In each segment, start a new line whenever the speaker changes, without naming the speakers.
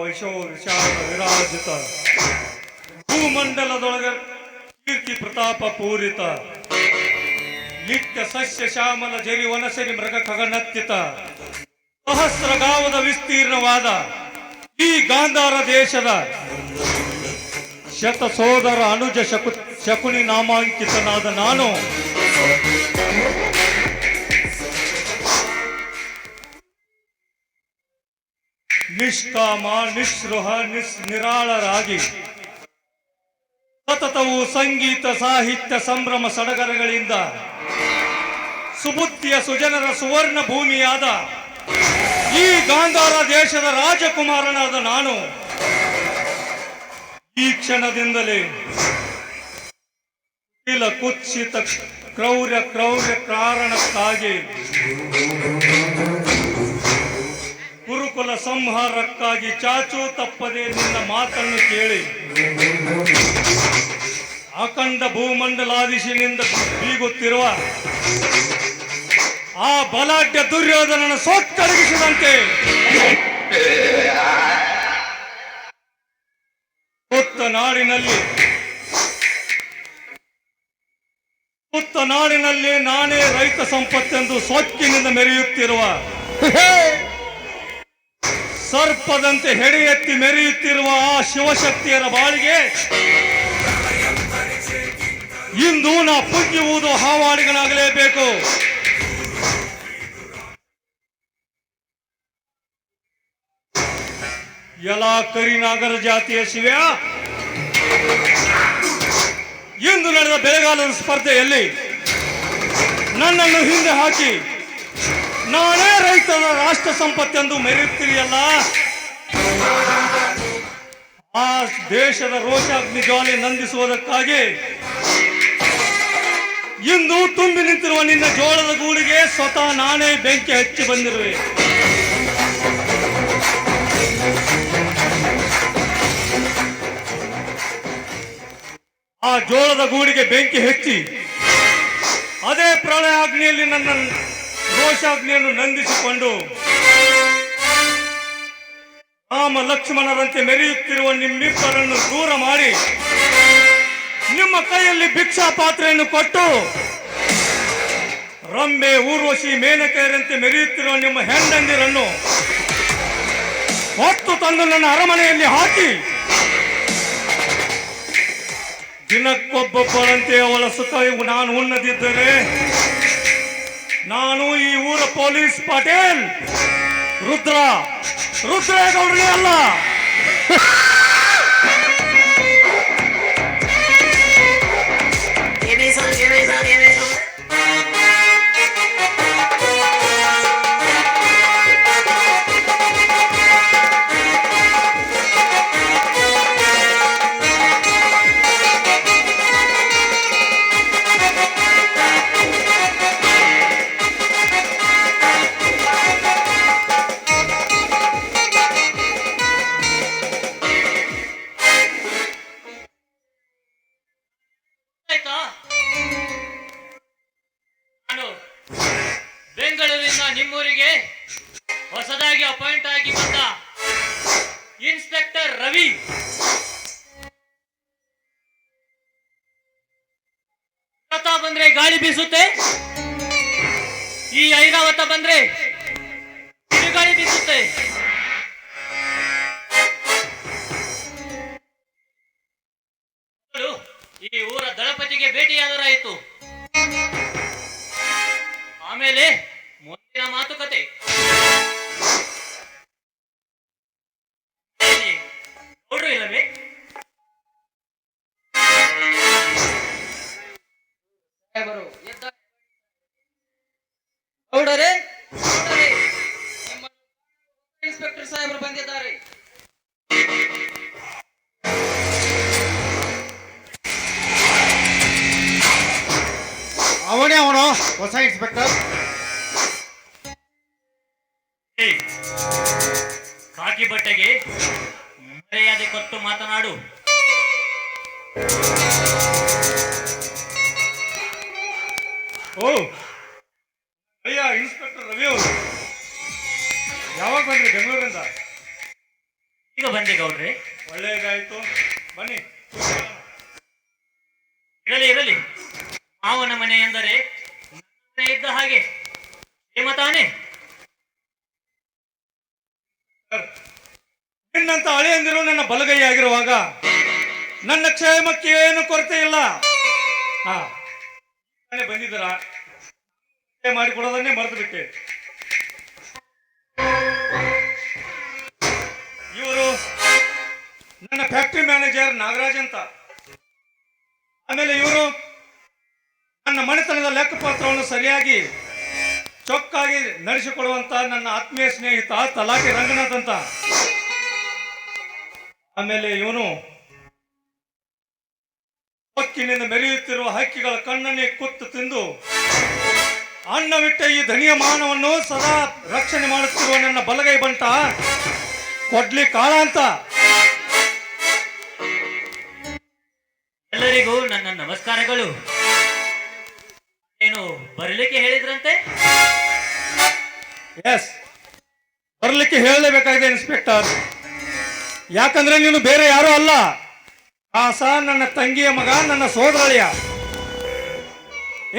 ವೈಶೋ ವಿಶಾಲ ವಿರಾಜಿತ ಭೂಮಂಡಲದೊಳಗ ಕೀರ್ತಿ ಪ್ರತಾಪ ಪೂರಿತ ನಿತ್ಯ ಸಸ್ಯ ಶ್ಯಾಮಲ ಜರಿ ವನಸರಿ ಮೃಗ ಖಗನತ್ಯತ ಸಹಸ್ರಗಾವದ ವಿಸ್ತೀರ್ಣವಾದ ಈ ಗಾಂಧಾರ ದೇಶದ ಶತ ಸೋದರ ಅನುಜ ಶಕುನಿ ನಾಮಾಂಕಿತನಾದ ನಾನು ನಿಷ್ಕಾಮ ನಿಸ್ಪೃಹ ನಿರಾಳರಾಗಿ ಸತತವು ಸಂಗೀತ ಸಾಹಿತ್ಯ ಸಂಭ್ರಮ ಸಡಗರಗಳಿಂದ ಸುಬುದ್ಧಿಯ ಸುಜನರ ಸುವರ್ಣ ಭೂಮಿಯಾದ ಈ ಗಾಂಧಾರ ದೇಶದ ರಾಜಕುಮಾರನಾದ ನಾನು ಈ ಕ್ಷಣದಿಂದಲೇ ಕುತ್ಸಿತ ಕ್ರೌರ್ಯ ಕಾರಣಕ್ಕಾಗಿ ಗುರುಕುಲ ಸಂಹಾರಕ್ಕಾಗಿ ಚಾಚೂ ತಪ್ಪದೆ ನಿನ್ನ ಮಾತನ್ನು ಕೇಳಿ ಅಖಂಡ ಭೂಮಂಡಲಾಧೀಶನಿಂದ ಬೀಗುತ್ತಿರುವ ಆ ಬಲಾಢ್ಯ ದುರ್ಯೋಧನನ ಸೋಕ್ಕಡಗಿಸಿದಂತೆ ಪುತ್ತ ನಾಡಿನಲ್ಲಿ ನಾನೇ ರೈತ ಸಂಪತ್ತೆಂದು ಸೊಕ್ಕಿನಿಂದ ಮೆರೆಯುತ್ತಿರುವ ಸರ್ಪದಂತೆ ಹೆಡೆ ಎತ್ತಿ ಮೆರೆಯುತ್ತಿರುವ ಆ ಶಿವಶಕ್ತಿಯರ ಬಾಳಿಗೆ ಇಂದು ನಾ ಪುಗ್ಗಿ ಊದು ಹಾವಾಡಿಗನಾಗಲೇಬೇಕು. ಎಲ್ಲ ಕರಿನಾಗರ ಜಾತಿಯ ಶಿವ್ಯ, ಇಂದು ನಡೆದ ಬೆಳೆಗಾಲದ ಸ್ಪರ್ಧೆಯಲ್ಲಿ ನನ್ನನ್ನು ಹಿಂದೆ ಹಾಕಿ ನಾನೇ ರೈತರ ರಾಷ್ಟ್ರ ಸಂಪತ್ತೆಂದು ಮೆರೆಯುತ್ತೀರಿಯಲ್ಲ, ಆ ದೇಶದ ರೋಷಾಗ್ನಿ ಜ್ವಾಲೆ ನಂದಿಸುವುದಕ್ಕಾಗಿ ಇಂದು ತುಂಬಿ ನಿಂತಿರುವ ನಿನ್ನ ಜೋಳದ ಗೂಡಿಗೆ ಸ್ವತಃ ನಾನೇ ಬೆಂಕಿ ಹಚ್ಚಿ ಬಂದಿರುವೆ. ಆ ಜೋಳದ ಗೂಡಿಗೆ ಬೆಂಕಿ ಹಚ್ಚಿ ಅದೇ ಪ್ರಳಯಾಗ್ನಿಯಲ್ಲಿ ನನ್ನ ರೋಷಾಗ್ನಿಯನ್ನು ನಂದಿಸಿಕೊಂಡು ರಾಮ ಲಕ್ಷ್ಮಣರಂತೆ ಮೆರೆಯುತ್ತಿರುವ ನಿಮ್ಮಿಬ್ಬರನ್ನು ದೂರ ಮಾಡಿ ನಿಮ್ಮ ಕೈಯಲ್ಲಿ ಭಿಕ್ಷಾ ಪಾತ್ರೆಯನ್ನು ಕೊಟ್ಟು ರಂಬೆ ಊರ್ವಶಿ ಮೇನಕೆಯರಂತೆ ಮೆರೆಯುತ್ತಿರುವ ನಿಮ್ಮ ಹೆಂಡಂದಿರನ್ನು ಹೊತ್ತು ತಂದು ನನ್ನ ಅರಮನೆಯಲ್ಲಿ ಹಾಕಿ ದಿನಕ್ಕೊಬ್ಬೊಬ್ಬರಂತೆ ಅವಳ ಸುಖ ನಾನು ಉಣ್ಣದಿದ್ದರೆ ನಾನು ಈ ಊರ ಪೊಲೀಸ್ ಪಟೇಲ್ ರುದ್ರೇಗೌಡನೇ ಅಲ್ಲ.
ಬೆಂಗಳೂರಿನ ನಿಮ್ಮೂರಿಗೆ ಹೊಸದಾಗಿ ಅಪಾಯಿಂಟ್ ಆಗಿ ಬಂದ ಇನ್ಸ್ಪೆಕ್ಟರ್ ರವಿ ಬಂದ್ರೆ ಗಾಳಿ ಬೀಸುತ್ತೆ, ಈ ಐರಾವತ ಬಂದ್ರೆ ಗಾಳಿ ಬೀಸುತ್ತೆ. ಈ ಊರ ದಳಪತಿಗೆ ಭೇಟಿಯಾದರಾಯಿತು. ಆಮೇಲೆ ಮುಂದಿನ ಮಾತುಕತೆ. ನೋಡ್ರು ಇಲ್ಲವೇ?
ಗೌಡರೇ, ಇನ್ಸ್ಪೆಕ್ಟರ್ ಸಾಹೇಬರು ಬಂದಿದ್ದಾರೆ.
ಅವನು ಹೊಸ ಇನ್ಸ್ಪೆಕ್ಟರ್.
ಕಾಕಿ ಬಟ್ಟೆಗೆ ಮರ್ಯಾದೆ ಕೊಟ್ಟು ಮಾತನಾಡು.
ಓ ಅಯ್ಯ, ಇನ್ಸ್ಪೆಕ್ಟರ್ ರವಿ ಅವರು ಯಾವಾಗ ಬಂದ್ರಿ ಬೆಂಗಳೂರಿಂದ?
ಈಗ ಬಂದೆ ಗೌಡ್ರೆ.
ಒಳ್ಳೇದಾಯ್ತು, ಬನ್ನಿ.
ಇರಲಿ ಇರಲಿ, ಮಾವನ ಮನೆ ಎಂದರೆ ನನ್ನ ಮನೆ ಇದ್ದ ಹಾಗೆ ಕ್ಷೇಮ ತಾನೆ.
ನಿನ್ನಂತ ಹಳೆಯಂದಿರು ನನ್ನ ಬಲಗೈಯಾಗಿರುವಾಗ ನನ್ನ ಕ್ಷೇಮಕ್ಕೆ ಏನು ಕೊರತೆ ಇಲ್ಲ. ಹಾ, ಬಂದಿದ್ದೀರ, ಮಾಡಿಕೊಡೋದನ್ನೇ ಮರೆತು ಬಿಟ್ಟೆ. ಇವರು ನನ್ನ ಫ್ಯಾಕ್ಟರಿ ಮ್ಯಾನೇಜರ್ ನಾಗರಾಜ್ ಅಂತ. ಆಮೇಲೆ ಇವರು ನನ್ನ ಮನೆತನದ ಲೆಕ್ಕಪತ್ರವನ್ನು ಸರಿಯಾಗಿ ಚೊಕ್ಕಾಗಿ ನಡೆಸಿಕೊಡುವಂತ ನನ್ನ ಆತ್ಮೀಯ ಸ್ನೇಹಿತ ತಲಾಟಿ ರಂಗನಾಥ್ ಅಂತ. ಆಮೇಲೆ ಇವನು ಹೊಕ್ಕಿನಿಂದ ಮೆರೆಯುತ್ತಿರುವ ಹಕ್ಕಿಗಳ ಕಣ್ಣನ್ನೇ ಕುತ್ತು ತಿಂದು ಅನ್ನವಿಟ್ಟ ಈ ಧನಿಯ ಮಾನವನ್ನು ಸದಾ ರಕ್ಷಣೆ ಮಾಡುತ್ತಿರುವ ನನ್ನ ಬಲಗೈ ಬಂಟ ಕೊಡ್ಲಿ ಕಾಳ ಅಂತ.
ಎಲ್ಲರಿಗೂ ನನ್ನ ನಮಸ್ಕಾರಗಳು. ಏನು ಬರಲಿಕ್ಕೆ ಹೇಳಿದ್ರಂತೆ?
ಎಸ್, ಬರಲಿಕ್ಕೆ ಹೇಳಲೇಬೇಕಾಗಿದೆ ಇನ್ಸ್ಪೆಕ್ಟರ್. ಯಾಕಂದ್ರೆ ನೀನು ಬೇರೆ ಯಾರೂ ಅಲ್ಲ, ಆಸ ನನ್ನ ತಂಗಿಯ ಮಗ, ನನ್ನ ಸೋದರಳಿಯ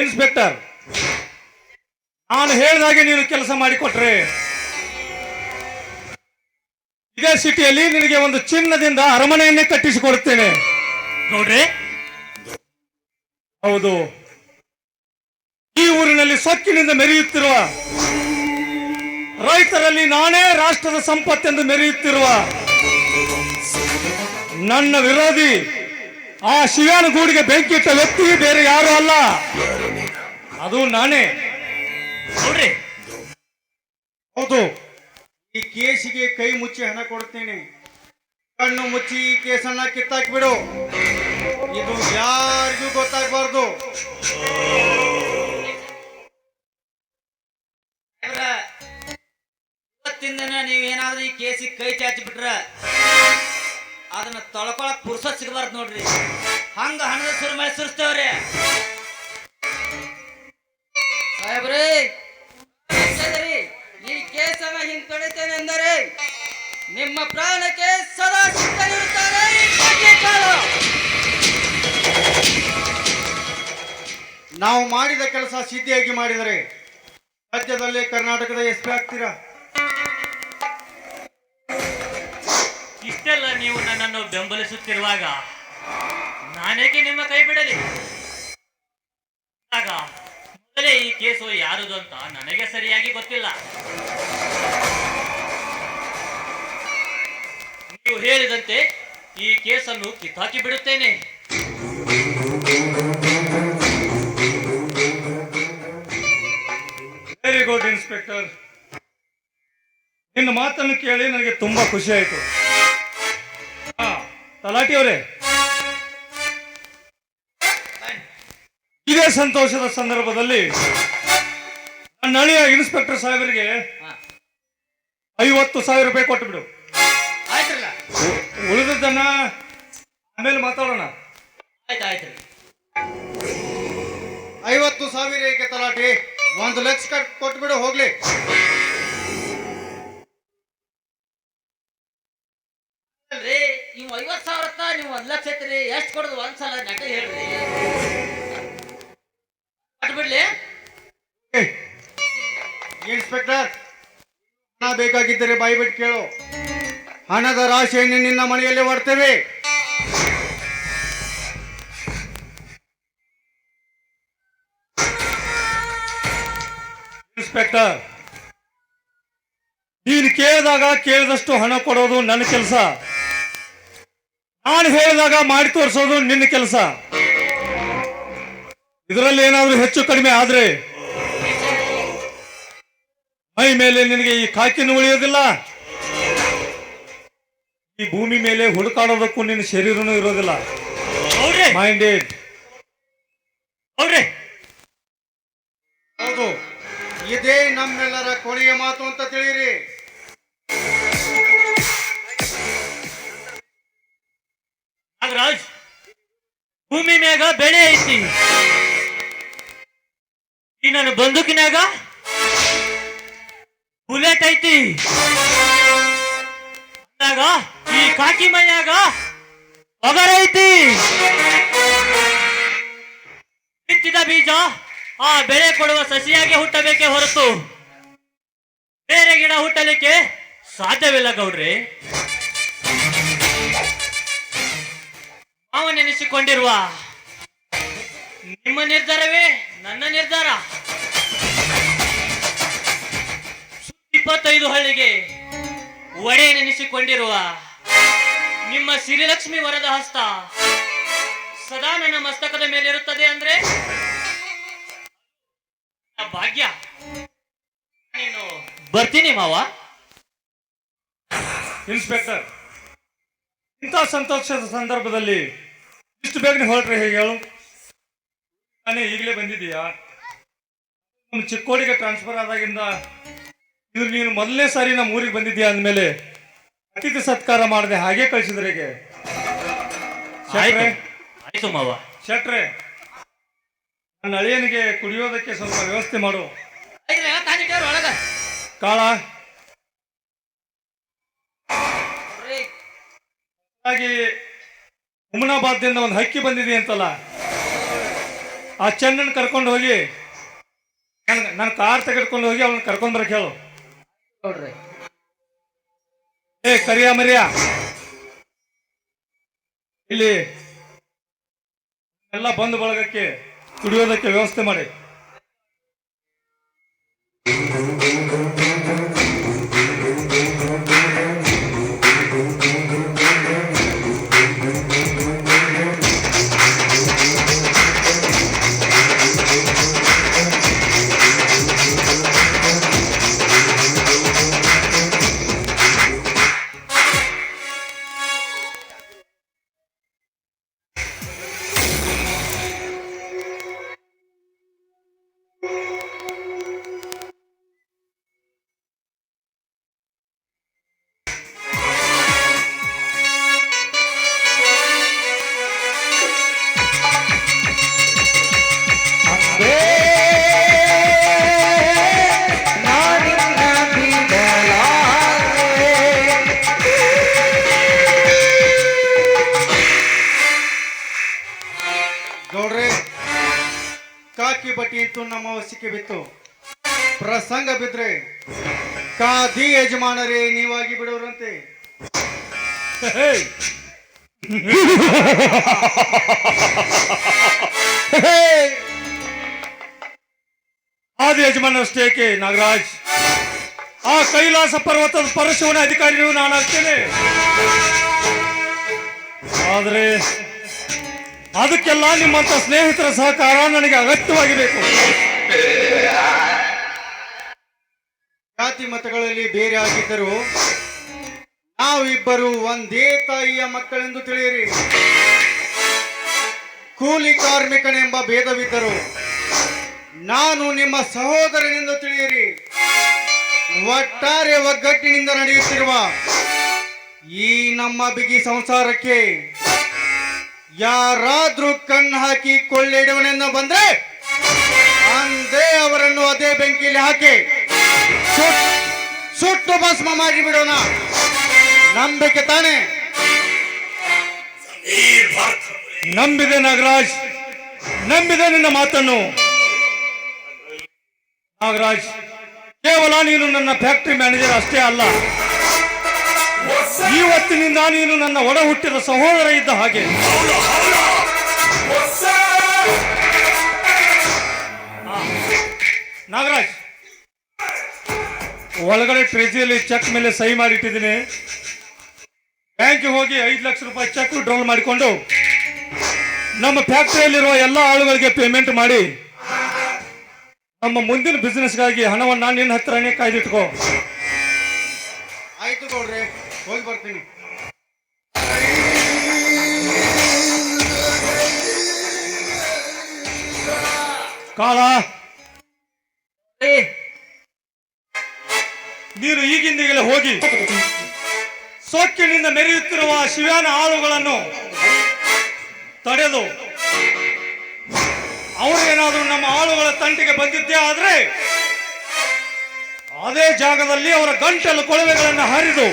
ಇನ್ಸ್ಪೆಕ್ಟರ್. ನಾನು ಹೇಳಿದಾಗೆ ನೀನು ಕೆಲಸ ಮಾಡಿಕೊಟ್ರೆ ಇದೇ ಸಿಟಿಯಲ್ಲಿ ನಿನಗೆ ಒಂದು ಚಿನ್ನದಿಂದ ಅರಮನೆಯನ್ನೇ ಕಟ್ಟಿಸಿಕೊಡುತ್ತೇನೆ.
ನೋಡ್ರಿ,
ಹೌದು, ಈ ಊರಿನಲ್ಲಿ ಸೊಕ್ಕಿನಿಂದ ಮೆರೆಯುತ್ತಿರುವ ರೈತರಲ್ಲಿ ನಾನೇ ರಾಷ್ಟ್ರದ ಸಂಪತ್ತೆಂದು ಮೆರೆಯುತ್ತಿರುವ ನನ್ನ ವಿರೋಧಿ ಆ ಶಿವನ ಗೂಡಿಗೆ ಬೆಂಕಿ ಇಟ್ಟ ವ್ಯಕ್ತಿ ಬೇರೆ ಯಾರು ಅಲ್ಲ, ಅದು ನಾನೇ.
ನೋಡ್ರಿ,
ಹೌದು, ಈ ಕೇಸಿಗೆ ಕೈ ಮುಚ್ಚಿ ಹಣ ಕೊಡ್ತೇನೆ. ಕಣ್ಣು ಮುಚ್ಚಿ ಈ ಕೇಸನ್ನ ಕಿತ್ತಾಕಿ ಬಿಡು. ಇದು ಯಾರಿಗೂ ಗೊತ್ತಾಗಬಾರ್ದು.
ಇವತ್ತಿಂದನ ನೀವೇನಾದ್ರೂ ಈ ಕೇಸಿಗೆ ಕೈ ಚಾಚಿ ಬಿಟ್ರ ಅದನ್ನ ತೊಳ್ಕೊಳಕ್ ಪುರ್ಸತ್ ಸಿಗಬಾರ್ದು ನೋಡ್ರಿ. ಹಂಗ ಹಣದ ಸುರಿಮಳೆ ಸುರಿಸ್ತೇವ್ರಿ ಸಾಹೇಬ್ರಿ. ಈ ಕೇಸನ್ನ ಹಿಂಪಡೆತೇನೆ ಎಂದರೆ ನಿಮ್ಮ ಪ್ರಾಣಕ್ಕೆ ಸದಾ ಸಿದ್ಧನಿರುತ್ತಾರೆ ಈ ಕಡ್ಲೆಕಾಳು.
ನಾವು ಮಾಡಿದ ಕೆಲಸ ಸಿದ್ಧಿಯಾಗಿ ಮಾಡಿದರೆ ರಾಜ್ಯದಲ್ಲೇ ಕರ್ನಾಟಕದ ಎಸ್ಪಿ ಆಗ್ತೀರಾ.
ಇಷ್ಟೆಲ್ಲ ನೀವು ನನ್ನನ್ನು ಬೆಂಬಲಿಸುತ್ತಿರುವಾಗ ನಾನೇಕೆ ನಿಮ್ಮ ಕೈ ಬಿಡಲಿ? ಆಗ ಮೊದಲೇ ಈ ಕೇಸು ಯಾರದು ಅಂತ ನನಗೆ ಸರಿಯಾಗಿ ಗೊತ್ತಿಲ್ಲ. ನೀವು ಹೇಳಿದಂತೆ ಈ ಕೇಸನ್ನು ಕಿತ್ತಾಕಿ ಬಿಡುತ್ತೇನೆ.
ವೆರಿ ಗುಡ್ ಇನ್ಸ್ಪೆಕ್ಟರ್, ನಿನ್ನ ಮಾತನ್ನು ಕೇಳಿ ನನಗೆ ತುಂಬಾ ಖುಷಿ ಆಯಿತು. ತಲಾಟಿ ಅವರೇ, ಇದೇ ಸಂತೋಷದ ಸಂದರ್ಭದಲ್ಲಿ ನನ್ನ ಹಳೆಯ ಇನ್ಸ್ಪೆಕ್ಟರ್ ಸಾಹೇಬರಿಗೆ 50,000 ರೂಪಾಯಿ ಕೊಟ್ಟು ಬಿಡು.
ಆಯ್ತ್ರಲ್ಲ,
ಉಳಿದದ್ದನ್ನ ಆಮೇಲೆ ಮಾತಾಡೋಣ.
ಆಯ್ತಾಯ್ತ್ರಿ.
50,000 ಏಕೆ ತಲಾಟಿ? 1 ಲಕ್ಷ ಕೊಟ್ಟು ಬಿಡು ಹೋಗ್ಲಿ.
ಅಲ್ರಿ, ನೀವು 50,000 ನೀವು 1 ಲಕ್ಷ ಐತ್ರಿ. ಎಷ್ಟು ಕೊಡೋದು ಒಂದ್ಸಲ ನಟ ಹೇಳ್ರಿ. ಬಿಡ್ಲಿ
ಇನ್ಸ್ಪೆಕ್ಟರ್, ಹಣ ಬೇಕಾಗಿದ್ದರೆ ಬಾಯಿ ಬಿಟ್ಟು ಕೇಳು. ಹಣದ ರಾಶಿಯನ್ನು ನಿನ್ನ ಮನೆಯಲ್ಲಿ ಹೊಡ್ತೇವೆ.
ಇನ್ಸ್ಪೆಕ್ಟರ್, ನೀನು ಕೇಳಿದಾಗ ಕೇಳಿದಷ್ಟು ಹಣ ಕೊಡೋದು ನನ್ನ ಕೆಲಸ. ನಾನು ಹೇಳಿದಾಗ ಮಾಡಿ ತೋರಿಸೋದು ನಿನ್ನ ಕೆಲಸ. ಇದರಲ್ಲಿ ಏನಾದರೂ ಹೆಚ್ಚು ಕಡಿಮೆ ಆದ್ರೆ ಮೈ ಮೇಲೆ ನಿನಗೆ ಈ ಕಾಕಿನ ಉಳಿಯೋದಿಲ್ಲ, ಈ ಭೂಮಿ ಮೇಲೆ ಹುಡುಕಾಡೋದಕ್ಕೂ ನಿನ್ನ ಶರೀರನೂ ಇರೋದಿಲ್ಲ. ಮೈಂಡೆಡ್.
ಹೌದು, ಇದೇ ನಮ್ಮೆಲ್ಲರ ಕೊನೆಯ ಮಾತು ಅಂತ ತಿಳಿಯಿರಿ.
ನಾಗರಾಜ್, ಭೂಮಿ ಮ್ಯಾಗ ಬೆಳೆ ಐತಿ, ಈ ನನ್ನ ಬಂದೂಕಿನಾಗ ಬುಲೆಟ್ ಐತಿ ಅಂದಾಗ ಈ ಈ ಕಾಕಿ ಮೈಯಾಗ ಒಗರೈತಿ. ಬಿತ್ತಿದ ಬೀಜ ಆ ಬೆಳೆ ಕೊಡುವ ಸಸಿಯಾಗಿ ಹುಟ್ಟಬೇಕೇ ಹೊರತು ಬೇರೆ ಗಿಡ ಹುಟ್ಟಲಿಕ್ಕೆ ಸಾಧ್ಯವಿಲ್ಲ ಗೌಡ್ರಿ. ನೆನೆಸಿಕೊಂಡಿರುವ ನಿಮ್ಮ ನಿರ್ಧಾರವೇ ನನ್ನ ನಿರ್ಧಾರ. 25 ಹಳ್ಳಿಗೆ ಒಡೆ ನೆನೆಸಿಕೊಂಡಿರುವ ನಿಮ್ಮ ಸಿರಿಲಕ್ಷ್ಮಿ ವರದ ಹಸ್ತ ಸದಾ ನನ್ನ ಮಸ್ತಕದ ಮೇಲಿರುತ್ತದೆ ಅಂದ್ರೆ ಭಾಗ್ಯ. ನೀನು ಬರ್ತೀನಿ ಮಾವ.
ಇನ್ಸ್ಪೆಕ್ಟರ್, ಇಂಥ ಸಂತೋಷದ ಸಂದರ್ಭದಲ್ಲಿ ಇಷ್ಟು ಬೇಗನೆ ಹೊರಟ್ರೆ ಹೇಗೆ ಹೇಳು? ನಾನೇ ಈಗಲೇ ಬಂದಿದ್ದೀಯಾ? ನಮ್ಮ ಚಿಕ್ಕೋಡಿಗೆ ಟ್ರಾನ್ಸ್ಫರ್ ಆದಾಗಿಂದ ಇವ್ರು ನೀನು ಮೊದಲನೇ ಸಾರಿ ನಮ್ಮ ಊರಿಗೆ ಬಂದಿದ್ದೀಯಾ ಅಂದಮೇಲೆ ಅತಿಥಿ ಸತ್ಕಾರ ಮಾಡದೆ ಹಾಗೆ ಕಳಿಸಿದ್ರೆ ಹೇಗೆ? ಶೆಟ್ರೆ,
ಆಯ್ತು ಮಾವ.
ಶೆಟ್ರೆ, ನನ್ನ ಅಳಿಯನಿಗೆ ಕುಡಿಯೋದಕ್ಕೆ ಸ್ವಲ್ಪ ವ್ಯವಸ್ಥೆ ಮಾಡು.
ಒಳಗ
ಕಾಳ ಹಾಗೆ ಹುಮನಾಬಾದ್ದಿಂದ ಒಂದು ಹಕ್ಕಿ ಬಂದಿದೆ ಅಂತಲ್ಲ, ಆ ಚೆನ್ನನ್ ಕರ್ಕೊಂಡು ಹೋಗಿ ನನ್ನ ಕಾರ್ ತೆಗೆದುಕೊಂಡು ಹೋಗಿ ಅವನ್ನ ಕರ್ಕೊಂಡ್ ಬರಕ್ ಹೇಳು.
ನೋಡ್ರಿ
ಏ ಕರಿಯ ಮರಿಯ, ಇಲ್ಲಿ ಎಲ್ಲ ಬಂದು ಬಳಗಕ್ಕೆ ಕುಡಿಯೋದಕ್ಕೆ ವ್ಯವಸ್ಥೆ ಮಾಡಿ.
ಗೌಡ್ರೆ, ಕಾಕಿ ಬಟ್ಟಿ ಇತ್ತು ನಮ್ಮ ವಶಕ್ಕೆ ಬಿತ್ತು. ಪ್ರಸಂಗ ಬಿದ್ರೆ ಕಾದಿ ಯಜಮಾನರೇ ನೀವಾಗಿ ಬಿಡೋರಂತೆ.
ಆದಿ ಯಜಮಾನರಷ್ಟೇ ಏಕೆ ನಾಗರಾಜ್, ಆ ಕೈಲಾಸ ಪರ್ವತದ ಪರಶುವನ ಅಧಿಕಾರಿಯೂ ನಾನಾಗ್ತೇನೆ. ಆದರೆ ಅದಕ್ಕೆಲ್ಲ ನಿಮ್ಮಂತ ಸ್ನೇಹಿತರ ಸಹಕಾರ ನನಗೆ ಅಗತ್ಯವಾಗಿ ಬೇಕು.
ಜಾತಿ ಮತಗಳಲ್ಲಿ ಬೇರೆ ಆಗಿದ್ದರು ನಾವಿಬ್ಬರು ಒಂದೇ ತಾಯಿಯ ಮಕ್ಕಳೆಂದು ತಿಳಿಯಿರಿ. ಕೂಲಿ ಕಾರ್ಮಿಕನೆಂಬ ಭೇದವಿದ್ದರು ನಾನು ನಿಮ್ಮ ಸಹೋದರನೆಂದು ತಿಳಿಯಿರಿ. ಒಟ್ಟಾರೆ ಒಗ್ಗಟ್ಟಿನಿಂದ ನಡೆಯುತ್ತಿರುವ ಈ ನಮ್ಮ ಬಿಗಿ ಸಂಸಾರಕ್ಕೆ ಯಾರಾದ್ರೂ ಕಣ್ಣು ಹಾಕಿ ಕೊಳ್ಳಿಡುವನೆಂದು ಬಂದ್ರೆ ಅಂದೇ ಅವರನ್ನು ಅದೇ ಬೆಂಕಿಯಲ್ಲಿ ಹಾಕಿ ಸುಟ್ಟು ಭಸ್ಮ ಮಾಡಿ ಬಿಡೋಣ. ನಂಬಿಕೆ ತಾನೆ?
ನಂಬಿದೆ ನಾಗರಾಜ್, ನಂಬಿದೆ ನಿನ್ನ ಮಾತನ್ನು. ನಾಗರಾಜ್, ಕೇವಲ ನೀನು ನನ್ನ ಫ್ಯಾಕ್ಟರಿ ಮ್ಯಾನೇಜರ್ ಅಷ್ಟೇ ಅಲ್ಲ, ಇವತ್ತಿನಿಂದ ನೀನು ನನ್ನ ಒಡ ಹುಟ್ಟಿದ ಸಹೋದರ ಇದ್ದ ಹಾಗೆ. ನಾಗರಾಜ್, ಒಳಗಡೆ ಟ್ರೆಜರಿಯಲ್ಲಿ ಚೆಕ್ ಮೇಲೆ ಸಹಿ ಮಾಡಿಟ್ಟಿದ್ದೀನಿ. ಬ್ಯಾಂಕಿಗೆ ಹೋಗಿ 5 ಲಕ್ಷ ರೂಪಾಯಿ ಚೆಕ್ ಡ್ರಾಲ್ ಮಾಡಿಕೊಂಡು ನಮ್ಮ ಫ್ಯಾಕ್ಟರಿಯಲ್ಲಿರುವ ಎಲ್ಲ ಆಳುಗಳಿಗೆ ಪೇಮೆಂಟ್ ಮಾಡಿ ನಮ್ಮ ಮುಂದಿನ ಬಿಸ್ನೆಸ್ಗಾಗಿ ಹಣವನ್ನು ನಿನ್ನ ಹತ್ರನೇ ಕಾಯ್ದಿಟ್ಕೋ.
ಆಯ್ತು ಗೌಡ್ರೆ, ಹೋಗಿ ಬರ್ತೀನಿ.
ಕಾಳ, ನೀನು ಈಗಿಂದೀಗಲೇ ಹೋಗಿ ಸೊಕ್ಕಿನಿಂದ ಮೆರೆಯುತ್ತಿರುವ ಶಿವ್ಯಾನ ಆಳುಗಳನ್ನು ತಡೆದು ಅವರೇನಾದರೂ ನಮ್ಮ ಆಳುಗಳ ತಂಟೆಗೆ ಬಂದಿದ್ದೇ ಆದ್ರೆ ಅದೇ ಜಾಗದಲ್ಲಿ ಅವರ ಗಂಟಲು ಕೊಳವೆಗಳನ್ನು ಹರಿದು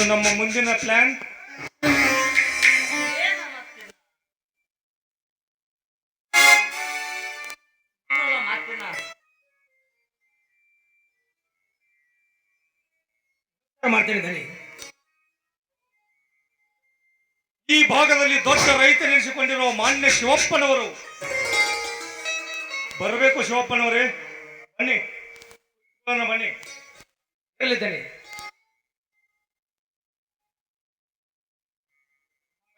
ಇನ್ನು ನಮ್ಮ ಮುಂದಿನ ಪ್ಲಾನ್
ಮಾಡ್ತೇನೆ ದನಿ.
ಈ ಭಾಗದಲ್ಲಿ ದೊಡ್ಡ ರೈತನೆನಿಸಿಕೊಂಡಿರುವ ಮಾನ್ಯ ಶಿವಪ್ಪನವರು ಬರಬೇಕು. ಶಿವಪ್ಪನವರೇ ಬನ್ನಿ, ಬನ್ನಿ.
ಎಲ್ಲಿದ್ದಾನೆ?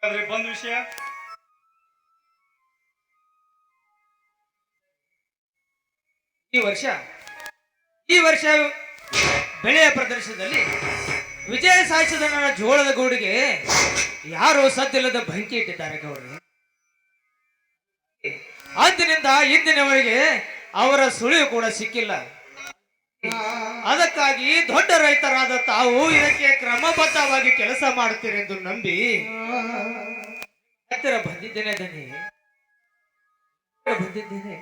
ಹಾಗಾದ್ರೆ ಬಂದ ವಿಷಯ
ಈ ವರ್ಷ ಬೆಳೆಯ ಪ್ರದರ್ಶನದಲ್ಲಿ ವಿಜಯ ಸಾಧಿಸಿದ ನನ್ನ ಜೋಳದ ಗೂಡಿಗೆ ಯಾರೋ ಸದ್ದಿಲ್ಲದ ಬೆಂಕಿ ಇಟ್ಟಿದ್ದಾರೆ ಗೌಡ್ರೆ. ಅಂದಿನಿಂದ ಇಂದಿನವರೆಗೆ ಅವರ ಸುಳಿವು ಕೂಡ ಸಿಕ್ಕಿಲ್ಲ. ಅದಕ್ಕಾಗಿ ದೊಡ್ಡ ರೈತರಾದ ತಾವು ಇದಕ್ಕೆ ಕ್ರಮಬದ್ಧವಾಗಿ ಕೆಲಸ ಮಾಡುತ್ತೀರೆಂದು ನಂಬಿ ಹತ್ತಿರ ಬಂದಿದ್ದೇನೆ ದನಿ, ಬಂದಿದ್ದೇನೆ.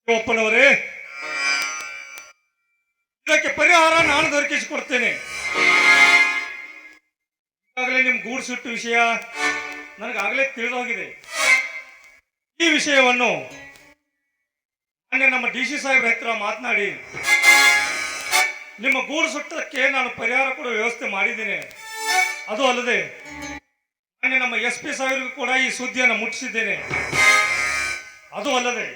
ಶಿವಪ್ಪನವರೇ, ಇದಕ್ಕೆ ಪರಿಹಾರ ನಾನು ದೊರಕಿಸಿಕೊಡ್ತೇನೆ. ಈಗಾಗಲೇ ನಿಮ್ ಗೂಡ್ಸುಟ್ಟು ವಿಷಯ ನನಗಾಗಲೇ ತಿಳಿದು ಹೋಗಿದೆ. ಈ ವಿಷಯವನ್ನು ಮೊನ್ನೆ ನಮ್ಮ DC ಸಾಹೇಬ್ರ ಹತ್ರ ಮಾತನಾಡಿ ನಿಮ್ಮ ಗೂಡು ಸುಟ್ಟಕ್ಕೆ ನಾನು ಪರಿಹಾರ ಕೊಡುವ ವ್ಯವಸ್ಥೆ ಮಾಡಿದ್ದೇನೆ. ಅದು ಅಲ್ಲದೆ ಮೊನ್ನೆ ನಮ್ಮ SP ಸಾಹೇಬ್ರಿಗೂ ಕೂಡ ಈ ಸುದ್ದಿಯನ್ನು ಮುಟ್ಟಿಸಿದ್ದೇನೆ. ಅದು ಅಲ್ಲದೆ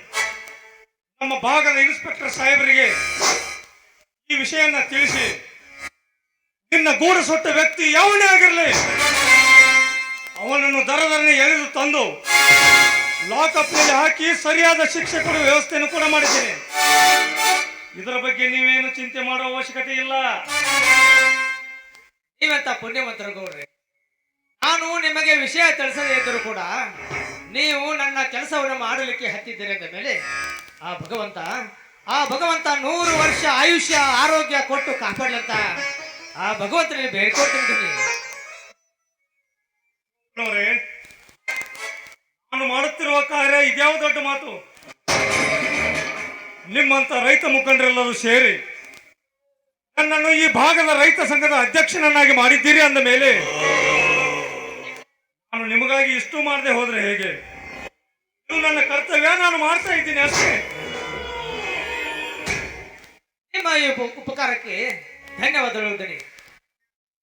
ನಮ್ಮ ಭಾಗದ ಇನ್ಸ್ಪೆಕ್ಟರ್ ಸಾಹೇಬರಿಗೆ ಈ ವಿಷಯನ ತಿಳಿಸಿ ನಿನ್ನ ಗೂಡು ಸುಟ್ಟ ವ್ಯಕ್ತಿ ಯಾವನೇ ಆಗಿರಲಿ ಅವನನ್ನು ದರದರನೆ ಎಳೆದು ತಂದು ಲಾಕಪ್ನಲ್ಲಿ ಹಾಕಿ ಸರಿಯಾದ ಶಿಕ್ಷೆ ಕೊಡುವ ವ್ಯವಸ್ಥೆಯನ್ನು ಕೂಡ ಮಾಡಿದ್ದೇನೆ. ಇದರ ಬಗ್ಗೆ ನೀವೇನು ಚಿಂತೆ ಮಾಡುವ ಅವಶ್ಯಕತೆ ಇಲ್ಲ.
ನೀವಂತ ಪುಣ್ಯವಂತರು ಗೌಡ್ರೆ, ನಾನು ನಿಮಗೆ ವಿಷಯ ತಿಳಿಸದೇ ಇದ್ದರೂ ಕೂಡ ನೀವು ನನ್ನ ಕೆಲಸವನ್ನು ಮಾಡಲಿಕ್ಕೆ ಹತ್ತಿದ್ದೀರಿ ಅಂದ ಮೇಲೆ ಆ ಭಗವಂತ 100 ವರ್ಷ ಆಯುಷ್ಯ ಆರೋಗ್ಯ ಕೊಟ್ಟು ಕಾಪಾಡ್ಲಂತ ಆ ಭಗವಂತನಿಗೆ ಬೇಡ್ಕೊಳ್ತೀನಿ.
ನಾನು ಮಾಡುತ್ತಿರುವ ಕಾರ್ಯ ಇದ್ಯಾವ ದೊಡ್ಡ ಮಾತು. ನಿಮ್ಮಂತ ರೈತ ಮುಖಂಡರೆಲ್ಲರೂ ಸೇರಿ ನನ್ನನ್ನು ಈ ಭಾಗದ ರೈತ ಸಂಘದ ಅಧ್ಯಕ್ಷನನ್ನಾಗಿ ಮಾಡಿದ್ದೀರಿ ಅಂದ ಮೇಲೆ ನಾನು ನಿಮಗಾಗಿ ಇಷ್ಟು ಮಾಡದೆ ಹೋದ್ರೆ ಹೇಗೆ? ಇದು ನನ್ನ ಕರ್ತವ್ಯ, ನಾನು ಮಾಡ್ತಾ ಇದ್ದೀನಿ ಅಷ್ಟೇ.
ನಿಮ್ಮ ಈ ಉಪಕಾರಕ್ಕೆ ಧನ್ಯವಾದಗಳು ದನಿ.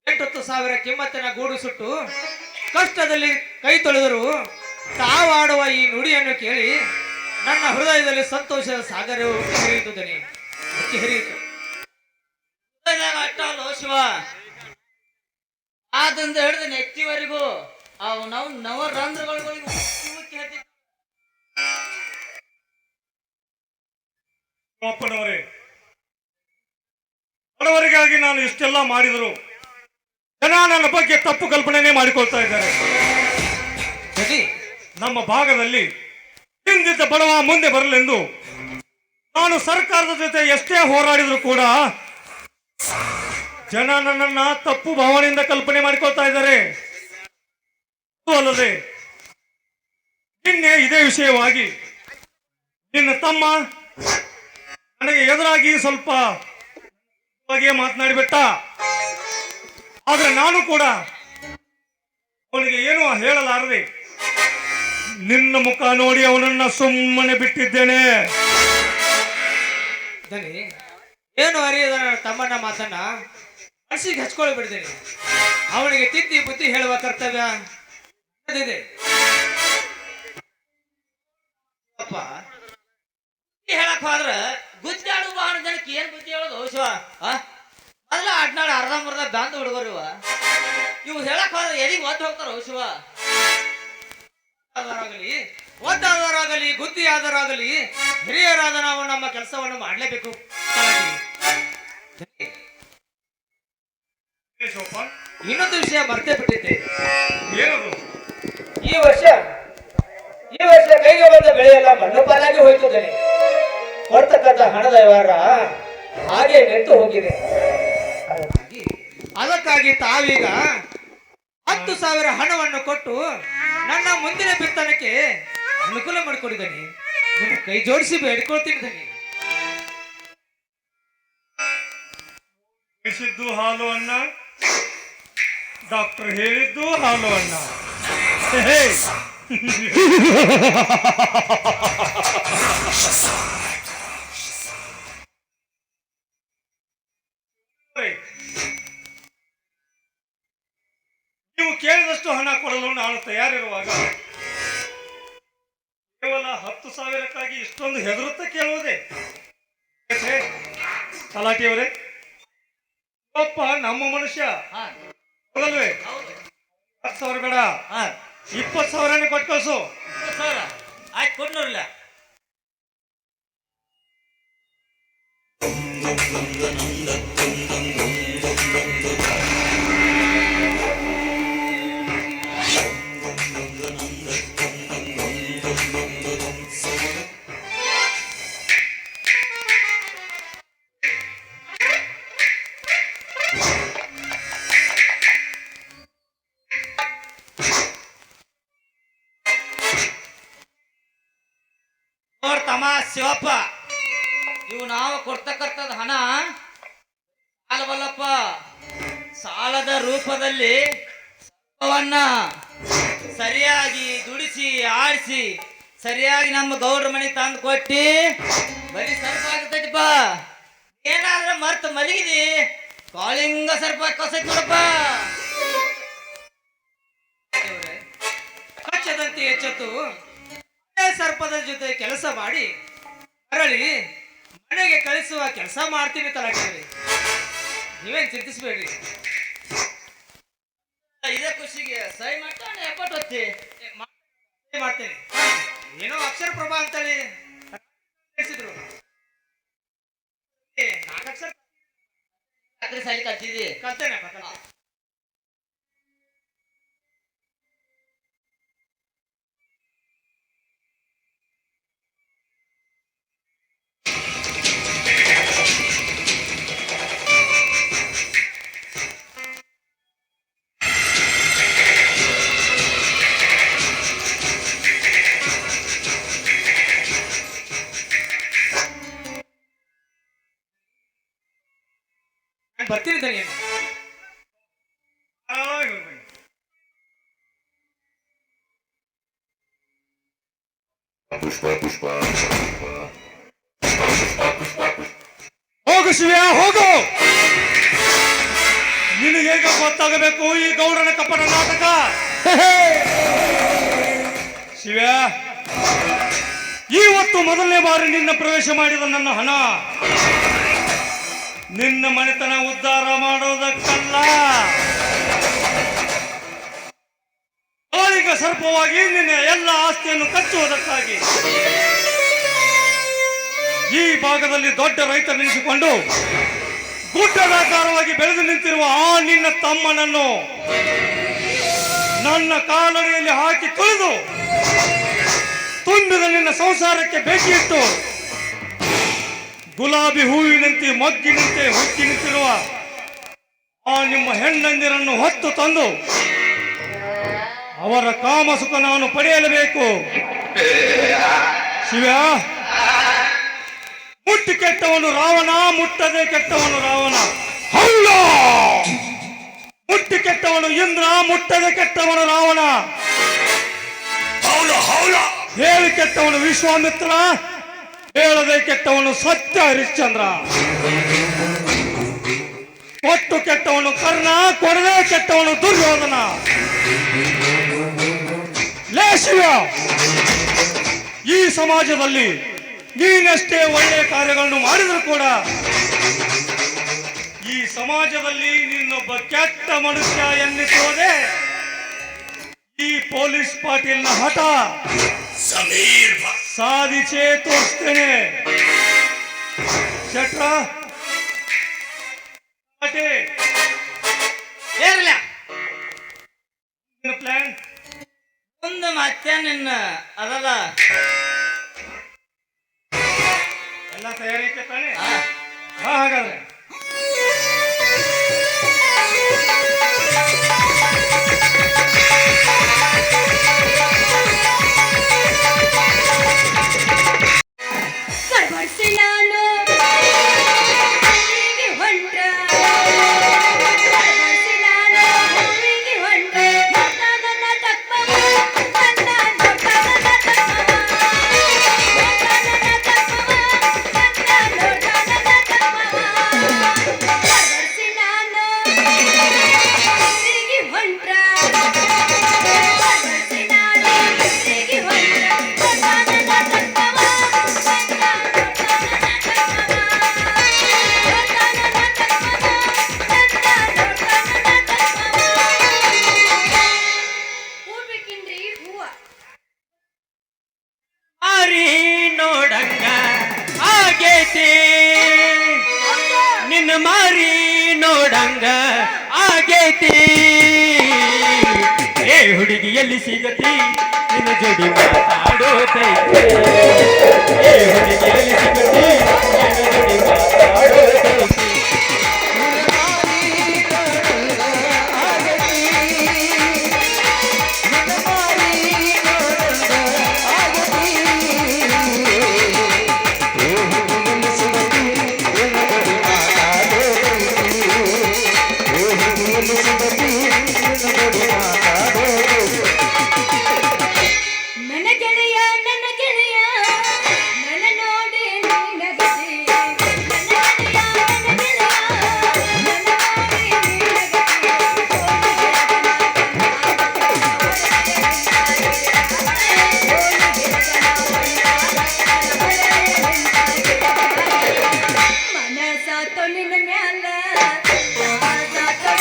8,000 ಕಿಮ್ಮತ್ತಿನ ಗೂಡು ಸುಟ್ಟು ಕಷ್ಟದಲ್ಲಿ ಕೈ ತೊಳೆದರು ತಾವಾಡುವ ಈ ನುಡಿಯನ್ನು ಕೇಳಿ ನನ್ನ ಹೃದಯದಲ್ಲಿ ಸಂತೋಷದ ಸಾಗರವು ಹರಿಯಿತು ದನಿ, ಹರಿಯಿತು.
ಅಷ್ಟಲ್ಲ ಶಿವ, ಆದಿಂದ ಹಿಡಿದು ನೆಚ್ಚಿವರೆಗೂ ಅವು ನಾವು ನವರಂಧ್ರಗಳಿಗೆ
ಅಪ್ಪನವರೇ, ಬಡವರಿಗಾಗಿ ನಾನು ಇಷ್ಟೆಲ್ಲ ಮಾಡಿದರು ಜನ ನನ್ನ ಬಗ್ಗೆ ತಪ್ಪು ಕಲ್ಪನೆ ಮಾಡಿಕೊಳ್ತಾ ಇದ್ದಾರೆ. ನಮ್ಮ ಭಾಗದಲ್ಲಿ ಹಿಂದಿದ್ದ ಬಡವ ಮುಂದೆ ಬರಲೆಂದು ನಾನು ಸರ್ಕಾರದ ಜೊತೆ ಎಷ್ಟೇ ಹೋರಾಡಿದ್ರು ಕೂಡ ಜನ ನನ್ನನ್ನ ತಪ್ಪು ಭಾವನೆಯಿಂದ ಕಲ್ಪನೆ ಮಾಡಿಕೊಳ್ತಾ ಇದ್ದಾರೆ. ಅಲ್ಲದೆ ನಿನ್ನೆ ಇದೇ ವಿಷಯವಾಗಿ ನಿನ್ನ ತಮ್ಮ ನನಗೆ ಎದುರಾಗಿ ಸ್ವಲ್ಪ ಬಗ್ಗೆ ಮಾತನಾಡಿಬಿಟ್ಟ. ಆದ್ರೆ ನಾನು ಕೂಡ ಅವನಿಗೆ ಏನೂ ಹೇಳಲಾರದೆ ನಿನ್ನ ಮುಖ ನೋಡಿ ಅವನನ್ನ ಸುಮ್ಮನೆ ಬಿಟ್ಟಿದ್ದೇನೆ.
ದನಿ, ಏನು ಅರಿಯದ ನನ್ನ ತಮ್ಮನ ಮಾತನ್ನ ಮನಸ್ಸಿಗೆ ಹಚ್ಕೊಳ್ಳಿ ಬಿಡ್ತೇನೆ. ಅವನಿಗೆ ತಿದ್ದಿ ಬುದ್ಧಿ ಹೇಳುವ ಕರ್ತವ್ಯ ಇದೆ.
ಅಪ್ಪ ಹೇಳಕ್ ಹೋದ್ರ ಗುದ್ದಾಡು ಬಾಣ ಜನಕ್ಕೆ ಏನ್ ಬುದ್ಧಿ ಹೇಳೋದು ಶಿವ? ಮೊದಲ ಆಡ್ನಾಡು ಅರ್ಧಂಬರ್ಧ ಬ್ಯಾಂದ್ ಹುಡುಗರು ಇವು ಹೇಳಕ್ ಹೋದ್ರೆ ಎಲ್ಲಿಗೆ ಒದ್ದು ಹೋಗ್ತಾರ ಶಿವ?
ಒದ್ದಾದವರಾಗಲಿ ಗುದ್ದಿಯಾದವರಾಗಲಿ ಹಿರಿಯರಾದ ನಾವು ನಮ್ಮ ಕೆಲಸವನ್ನು ಮಾಡಲೇಬೇಕು. ಇನ್ನೊಂದು ವಿಷಯ ಮರ್ತೇ ಬಿಟ್ಟಿದ್ದೆ.
ಏನದು?
ಈ ವರ್ಷ ಕೈಗೆ ಬಂದ ಬೆಳೆಯೆಲ್ಲ ಮಣ್ಣು ಪಾಲಾಗಿ ಹೋಯ್ತು ದನಿ. ಬರ್ತಕ್ಕಂಥ ಹಣದ ವ್ಯವಹಾರ ಹಾಗೆ ನಿಂತು ಹೋಗಿದೆ. ಅದಕ್ಕಾಗಿ ತಾವೀಗ 10,000 ಹಣವನ್ನು ಕೊಟ್ಟು ನನ್ನ ಮುಂದಿನ ಬಿತ್ತನಕ್ಕೆ ಅನುಕೂಲ ಮಾಡಿಕೊಡಿದನಿ. ನಿಮ್ಮ ಕೈ ಜೋಡಿಸಿ ಬೇಡ್ಕೊಳ್ತೀನಿ ದನಿ.
ಕುಡಿಸಿದ್ದು ಹಾಲು ಅನ್ನ, ಡಾಕ್ಟರ್ ಹೇಳಿದ್ದು ಹಾಲು ಅನ್ನ. ಹೇ ನೀವು ಕೇಳಿದಷ್ಟು ಹಣ ಕೊಡಲು ನಾನು ತಯಾರಿರುವಾಗ ಕೇವಲ 10,000ಕ್ಕಾಗಿ ಇಷ್ಟೊಂದು ಹೆದರುತ್ತ ಕೇಳುವುದೇ? ತಲಾಟಿಯವರೇ, ಒಪ್ಪ ನಮ್ಮ ಮನುಷ್ಯ
ಹಾ
ಹೌದಲ್ವೇ?
ಹೌದು
10,000 ಬೇಡ,
ಹಾ
20,000 ಕೊಟ್ಟು ಕಳ್ಸು.
20,000 ಆಯ್ತು ಕೊಡ್ನೂರ್ಲ. ನೋಡ್ತಮ್ಮ ಶಿವಪ್ಪ, ಇವು ನಾವು ಕೊಡ್ತಕ್ಕಂಥದ್ದು ಹಣ ಸಾಲವಲ್ಲಪ್ಪ, ಸಾಲದ ರೂಪದಲ್ಲಿ ಸರ್ಪವನ್ನ ಸರಿಯಾಗಿ ದುಡಿಸಿ ಆಡಿಸಿ ಸರಿಯಾಗಿ ನಮ್ಮ ಗೌಡ್ರ ಮನೆ ತಂದು ಕೊಟ್ಟಿ ಬರೀ ಸರ್ಪ ಆಗ್ತೈತಿಪ್ಪ. ಏನಾದ್ರೆ ಮರ್ತು ಮಲಗಿದಿ ಕಾಳಿಂಗ ಸರ್ಪ ಕಸೈತಿ ನೋಡಪ್ಪ.
ಕಚ್ಚದಂತೆ ಎಚ್ಚೆತ್ತು ಅದೇ ಸರ್ಪದ ಜೊತೆ ಕೆಲಸ ಮಾಡಿ ಮರಳಿ ಮನೆಗೆ ಕಳಿಸುವ ಕೆಲಸ ಮಾಡ್ತೀನಿ ತಲಾಟಿಯವರೇ. ನೀವೇನ್ ಚಿಂತಿಸ್ಬೇಡ್ರಿ.
ಇದೇ ಖುಷಿಗೆ ಸೈ ಮಾಡ್ತಾನೆ ಎಪ್ಪಟ್ಟು ಹೊತ್ತಿ
ಮಾಡ್ತೇನೆ. ಏನೋ ಅಕ್ಷರ ಪ್ರಭಾ ಅಂತೇಳಿ ಕಳಿಸಿದ್ರು. 4 ಅಕ್ಷರ
ರಾತ್ರಿ ಸೈಲಿ ಕಲ್ತಿದ್ದಿ.
ಕಲ್ತೇನೆ. ಬರ್ತೀನಿ ದನಿ.
ಹೋಗು ಶಿವ್ಯ, ಹೋಗು. ನಿನಗೇಗ ಗೊತ್ತಾಗಬೇಕು ಈ ಗೌಡನ ಕಪಟ ನಾಟಕ. ಶಿವ್ಯ, ಇವತ್ತು ಮೊದಲನೇ ಬಾರಿ ನಿನ್ನ ಪ್ರವೇಶ ಮಾಡಿದ ನನ್ನ ಹಣ ನಿನ್ನ ಮನೆತನ ಉದ್ಧಾರ ಮಾಡೋದಕ್ಕಲ್ಲ, ಕಾಳಿಂಗ ಸರ್ಪವಾಗಿ ನಿನ್ನ ಎಲ್ಲ ಆಸ್ತಿಯನ್ನು ಕಚ್ಚುವುದಕ್ಕಾಗಿ. ಈ ಭಾಗದಲ್ಲಿ ದೊಡ್ಡ ರೈತನೆನಿಸಿಕೊಂಡು ಗುಡ್ಡದಾಕಾರವಾಗಿ ಬೆಳೆದು ನಿಂತಿರುವ ಆ ನಿನ್ನ ತಮ್ಮನನ್ನು ನನ್ನ ಕಾಲಡಿಯಲ್ಲಿ ಹಾಕಿ ತುಳಿದು ತುಂಬಿದ ನಿನ್ನ ಸಂಸಾರಕ್ಕೆ ಬೆಂಕಿಯಿಟ್ಟು ಗುಲಾಬಿ ಹೂವಿನಂತೆ ಮಗ್ಗಿನಂತೆ ಹುಟ್ಟಿ ನಿಂತಿರುವ ಆ ನಿಮ್ಮ ಹೆಣ್ಣಂದಿರನ್ನು ಹೊತ್ತು ತಂದು ಅವರ ಕಾಮಸುಖ ನಾನು ಪಡೆಯಲೇಬೇಕು. ಶಿವ, ಮುಟ್ಟಿ ಕೆಟ್ಟವನು ರಾವಣ, ಮುಟ್ಟದೆ ಕೆಟ್ಟವನು ರಾವಣ. ಹೌಲ, ಮುಟ್ಟಿ ಕೆಟ್ಟವನು ಇಂದ್ರ, ಮುಟ್ಟದೆ ಕೆಟ್ಟವನು ರಾವಣ. ಹೇಳಿ ಕೆಟ್ಟವನು ವಿಶ್ವಾಮಿತ್ರ, ಹೇಳದೆ ಕೆಟ್ಟವನು ಸತ್ಯ ಹರಿಶ್ಚಂದ್ರ. ಕೊಟ್ಟು ಕೆಟ್ಟವನು ಕರ್ಣ, ಕೊಡದೆ ಕೆಟ್ಟವನು ದುರ್ಯೋಧನ. ಲೇ ಶಿವ, ಈ ಸಮಾಜದಲ್ಲಿ ನೀನೆಷ್ಟೇ ಒಳ್ಳೆಯ ಕಾರ್ಯಗಳನ್ನು ಮಾಡಿದರೂ ಕೂಡ ಈ ಸಮಾಜದಲ್ಲಿ ನಿನ್ನೊಬ್ಬ ಕೆಟ್ಟ ಮನುಷ್ಯ ಎನ್ನಿಸುವುದೇ ಈ ಪೊಲೀಸ್ ಪಾಟೀಲ್ನ ಹಠ. ಸಾಧಿಸೇ ತೋರಿಸ್ತೇನೆ. ಶೆಟ್ರ
ಏರ್ಲ
ಪ್ಲಾನ್
ಮುಂದೆ ಮತ್ತೆ ನಿನ್ನ ಅದಲ್ಲ
ಎಲ್ಲ ತಯಾರಿ ಐತೆ ತಾನೆ?
ಆ,
ಹಾಗಾದ್ರೆ
ಕರ್ಬಡ್ಸಿ ನಾನು ಅಲ್ಲಿಗೆ ಹೊಂಟ
ಆಗೈತಿ ನಿನ್ನ ಮಾರಿ ನೋಡಂಗ ಆಗೈತಿ ಏ ಹುಡುಗಿ ಎಲ್ಲಿ ಸಿಗತಿ ನಿನ್ನ ಜೋಡಿ ಮಾತಾಡೋದೈತಿ ಏ ಹುಡುಗಿ ಎಲ್ಲಿ ಸಿಗತಿ ನಿನ್ನ ಜೋಡಿ ಮಾತಾಡೋದೈತಿ
ನನ್ನ ಗೆಳೆಯ ನನ್ನ ಗೆಳೆಯ ನನ್ನ ನೋಡಿ ನೀನಗತಿ ನನ್ನ ಗೆಳೆಯ ನನ್ನ ಗೆಳೆಯ ನನ್ನ ನೋಡಿ ನೀನಗತಿ ಮನಸಾತೋ ನಿನ್ನ ಮ್ಯಾಲ ಮನಸಾತೋ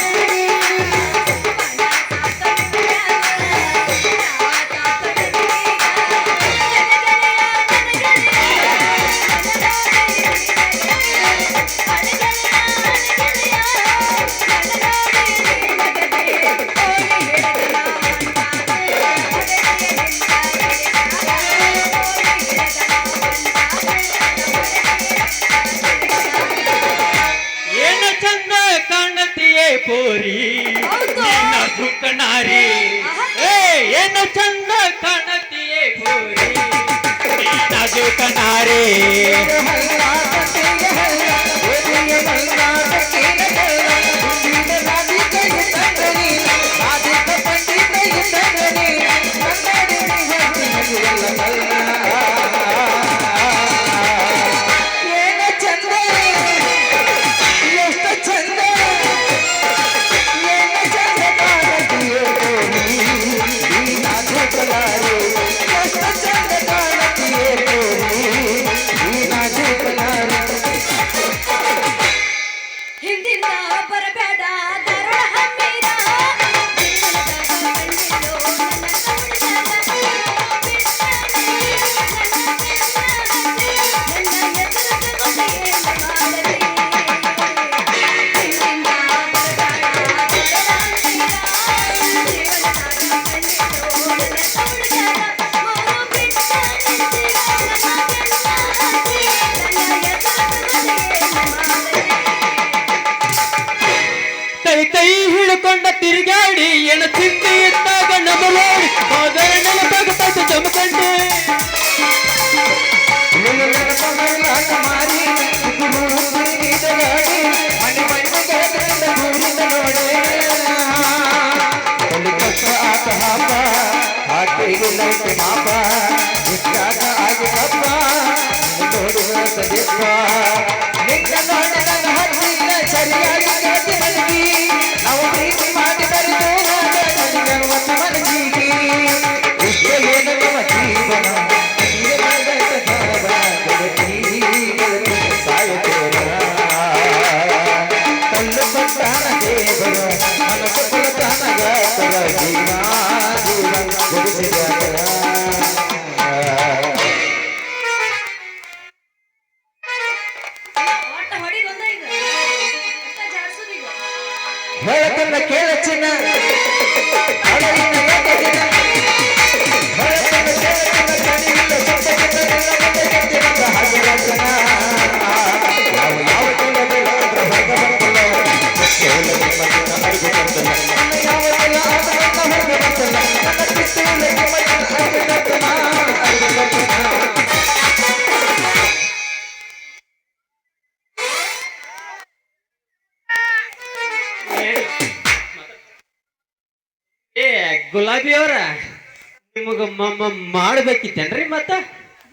ಏನ ಚಂದ ಕಾಣತಿಯೇ ಪೋರಿ ನಿನ್ನ ದುಃಖನಾರಿ ಏ ಏನ ಚಂದ ಕಾಣತಿಯೇ ಪೋರಿ ನಿನ್ನ ದುಃಖನಾರಿ
ಹಿಂದಿಂದ ಬರಬೇಡ ಧಾರವಾಡ ಹಮ್ಮಿರ
ಕೈ ಕೈ ಹಿಡ್ಕೊಂಡ ತಿರುಗಾಡಿ ಏನ ಚಿಂತೆ ಇದ್ದಾಗ ನಮ್ಮ ನೋಡಿ ಹೋದರ ನೆನಪಾಗುತ್ತ ಜಮಕಂಡೆ
ಒಟ್ಟ ಹೊಡಿಗೊಂದ ಈಗ ಒಟ್ಟ ಜಾಡ್ಸುದೀಗ
ಹೇಳತನ್ನ ಕೇಳ ಚಿನ್ನ ಅಡವಿನ ಎದೆಗಿನ. ಹೇಳತನ್ನ ಕೇಳತನ್ನ ಕಣಿವಿನ ಸೊಪ್ಪಗಿನ ಮುಂದೆ ಗೆದ್ದಿರಂತ ಹಾಗೆ ರಚನ. ಯಾವ ಯಾವ ಕೆಳಗೆ ಹೋದ್ರೆ ಭಗವಂತನ ಸೋಲ ನಿಮ್ಮನ್ನ ಅರಿದು ಬರ್ತಲ್ಲ. ನನ್ನ ಯಾವ ಕೆಲ ಆದವನ್ನ ಹೊರಗೆ ಬರ್ತಲ್ಲ. ನನ್ನ ಕಿತ್ತೂರಿಗೆ ಮೈನ ಅರಿದು ಬರ್ತನ, ಅರಿದು ಬರ್ತನ.
ಏ ಗುಲಾಬಿ ಅವರ ನಿಮಗ ಮಾಡ್ಬೇಕಿತ್ತೇನ್ರಿ ಮತ್ತ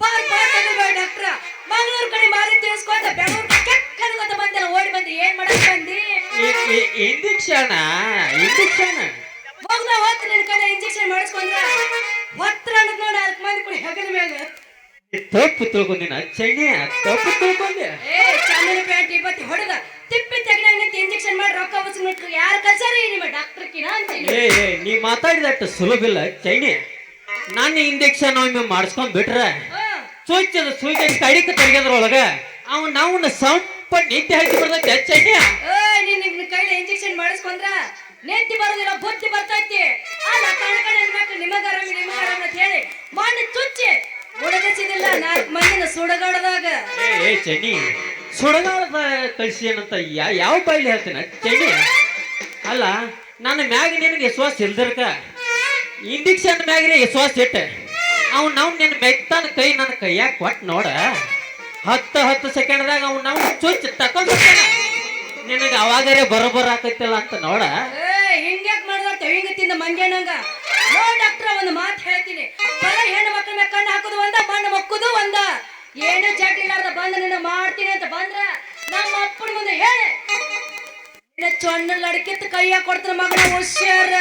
ಬಾರ್ ಬಾರ್ ತಗೋಬೇಡ ಡಾಕ್ಟ್ರ ಮಂಗಳೂರು ಕಡೆ ಮಾರಿ ತಿಳಿಸ್ಕೊತ ಬೆಂಗಳೂರು ಕೆಕ್ಕದ ಬಂದೆಲ್ಲ ಓಡಿ ಬಂದಿ ಏನ್ ಮಾಡಕ್ ಬಂದಿ
ಇಂಜೆಕ್ಷನ್
ಹೋಗ್ನ ಹೊತ್ತು ನಿನ್ ಕಡೆ ಇಂಜೆಕ್ಷನ್ ಮಾಡಿಸ್ಕೊಂಡ್ರ ಹೊತ್ರ ಅನ್ನೋದ್ ನೋಡಿ 4 ಮಂದಿ ಕೂಡ ಹೆಗಲ ಮೇಲೆ
ತಪ್ಪು ತಿಳ್ಕೊಂಡಿನ ಚೈನ್ಯ ತಪ್ಪು ತಿಳ್ಕೊಂಡೆ
ಏ ಚಾಮನ ಪ್ಯಾಂಟ್ ಇವತ್ತು ಹೊಡೆದ ತಿಪ್ಪಿ ತೆಗ್ನಾಗ ನಿಂತ ಇಂಜೆಕ್ಷನ್ ಮಾಡಿ ರೊಕ್ಕ ಉಸ್ಬಿಟ್ರು ಯಾರು ಕಲ್ಸಾರಿ ನಿಮ್ಮ ಡಾಕ್ಟರ್ ಕಿನ ಅಂತೀನಿ
ಏ ನೀ ಮಾತಾಡಿದಟ್ಟು ಸುಲಭ ಇಲ್ಲ ಚೈನ್ಯ ನನ್ನ ಇಂಜೆಕ್ಷನ್ ಒಮ್ಮೆ ಮಾಡಿಸ್ಕೊಂಡ್ ಬಿಟ್ರ ಚುಚ್ಚದ ಸೂಜಿ ಕಡಿಕ ತೆಗೆದ್ರೊಳಗ
ನಾವು ಸಂಪ ನಿತ್ಯ ಹಾಕಿ ಬರ್ತೈತೆ ಚೈನ್ಯ
ಏಯ್ ನಿನ್ನ ಕೈಲಿ ಇಂಜೆಕ್ಷನ್ ಮಾಡಿಸ್ಕೊಂಡ್ರ ನೆತ್ತಿ ಬರೋದಿಲ್ಲ ಬುದ್ಧಿ ಬರ್ತೈತಿ ಅಲ್ಲ ಕಣ ನಿಮಗಾರಾಮ ಅಂತ ಹೇಳಿ ಮಣ್ಣು ಚುಚ್ಚಿ ಉಡಗಸಿದಿಲ್ಲ 4 ಮಂದಿನ ಸುಡಗಾಡದಾಗ
ಏ ಚೈನಿ ಸುಡಗಾಡದ ಕಳಿಸಿ ಏನಂತ ಯಾವ ಬಾಯಿಲಿ ಹೇಳ್ತೇನೆ ಚೈನಿ ಅಲ್ಲ ನನ್ನ ಮ್ಯಾಗ ನಿನಗೆ ವಿಶ್ವಾಸ ಇಲ್ದಿರ್ಕ ಇಂಜೆಕ್ಷನ್ ಮ್ಯಾಗ್ರೆ ವಿಶ್ವಾಸ ಇಟ್ಟೆ ನಾವು ನಿನ್ನ ಮೆತ್ತನ ಕೈ ನನ್ನ ಕೈಯಾಗ ಕೊಟ್ಟು ನೋಡ 10 ಸೆಕೆಂಡ್ದಾಗ ನಾವು ಚುಚ್ಚಿ ತಕೊಂಡ್ಬಿಡ್ತಾನ ನಿನಗೆ ಅವಾಗರೇ ಬರೋಬ್ಬರ ಆಕೈತಿಲ್ಲ ಅಂತ ನೋಡ
ಹಿಂಗ್ಯಾಕ್ ಮಾಡ್ದ ಹಿಂಗ ತಿಂದ ಮಂಗ್ಯಾನಂಗ ನೋ ಡಾಕ್ಟ್ರ ಒಂದು ಮಾತು ಹೇಳ್ತೀನಿ ಬರೀ ಹೆಣ್ಣು ಮಕ್ಕಳ ಮೇಲೆ ಕಣ್ಣು ಹಾಕೋದು ಒಂದ ಮಣ್ಣು ಮಕ್ಕುದು ಒಂದ ಏನು ಜಡ್ ಇಲ್ಲಾರ್ದ ಬಂದ ನಿನ್ನ ಮಾಡ್ತೀನಿ ಅಂತ ಬಂದ್ರ ನಮ್ಮ ಅಪ್ಪನ ಮುಂದೆ ಹೇಳಿ ನಿನ್ನ ಚೊಣ್ಣಲ್ಲಿ ಅಡಕಿತ್ತು ಕೈಯಾಗ ಕೊಡ್ತಾರ ಮಗನ ಹುಷಾರ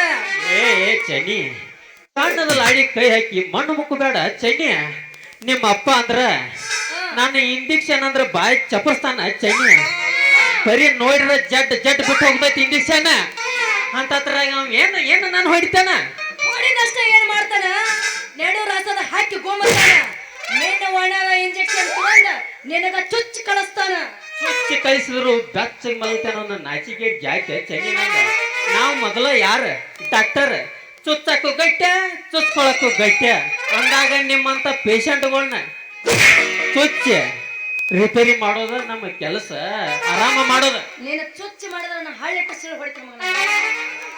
ಏ ಚನ್ನಿ ಸಣ್ಣದ ಲಾಡಿ ಕೈ ಹಾಕಿ ಮಣ್ಣು ಮುಕ್ಕು ಬೇಡ ಚನ್ನಿ ನಿಮ್ಮ ಅಪ್ಪ ಅಂದ್ರ ನಾನು ಇಂಜೆಕ್ಷನ್ ಅಂದ್ರ ಬಾಯಿ ಚಪರ್ಸ್ತಾನ ಚನ್ನಿ ಬರೀ ನೋಡಿದ್ರ ಜಡ್ ಬಿಟ್ಟು ಹೋಗ್ತೈತಿ ಇಂಜೆಕ್ಷನ್ ಅಂತದ್ರಾಗ ಅವ್ ಏನು ನಾನು ಹೊಡಿತಾನ
ಹೊಡಿದಷ್ಟ ಏನ್ ಮಾಡ್ತಾನ ನೆಡು ರಸದ ಹಾಕಿ ಗೋಮತಾನ ನಿನ್ನ ಒಣದ ಇಂಜೆಕ್ಷನ್ ತಗೊಂಡ ನಿನಗ ಚುಚ್ಚಿ ಕಳಿಸ್ತಾನ
ಚುಚ್ಚಿ ಕಳಿಸಿದ್ರು ಬೆಚ್ಚಗೆ ಮಲ್ತಾನ ನನ್ನ ನಾಚಿಕೆ ಜಾಯ್ತೆ ಚನ್ನಿ ನಂಗ ನಾವು ಮೊದಲ ಯಾರ ಡಾಕ್ಟರ್ ಚುಚ್ಚಕ್ಕೂ ಗಟ್ಟ್ಯ ಚುಚ್ಕೊಳಕ್ಕೂ ಗಟ್ಟ್ಯ ಅಂದಾಗ ನಿಮ್ಮಂತ ಪೇಷಂಟ್ಗಳನ್ನ ಚುಚ್ಚಿ ರಿಪೇರಿ ಮಾಡೋದ ನಮ್ಮ ಕೆಲಸ ಆರಾಮ ಮಾಡೋದ
ನೀನು ಚುಚ್ಚಿ ಮಾಡಿದ್ರೆ ನಾನು ಹಳ್ಳಿಟ್ಟು ಸಿಳು ಹೊಡಿತೀನಿ ಮಗನ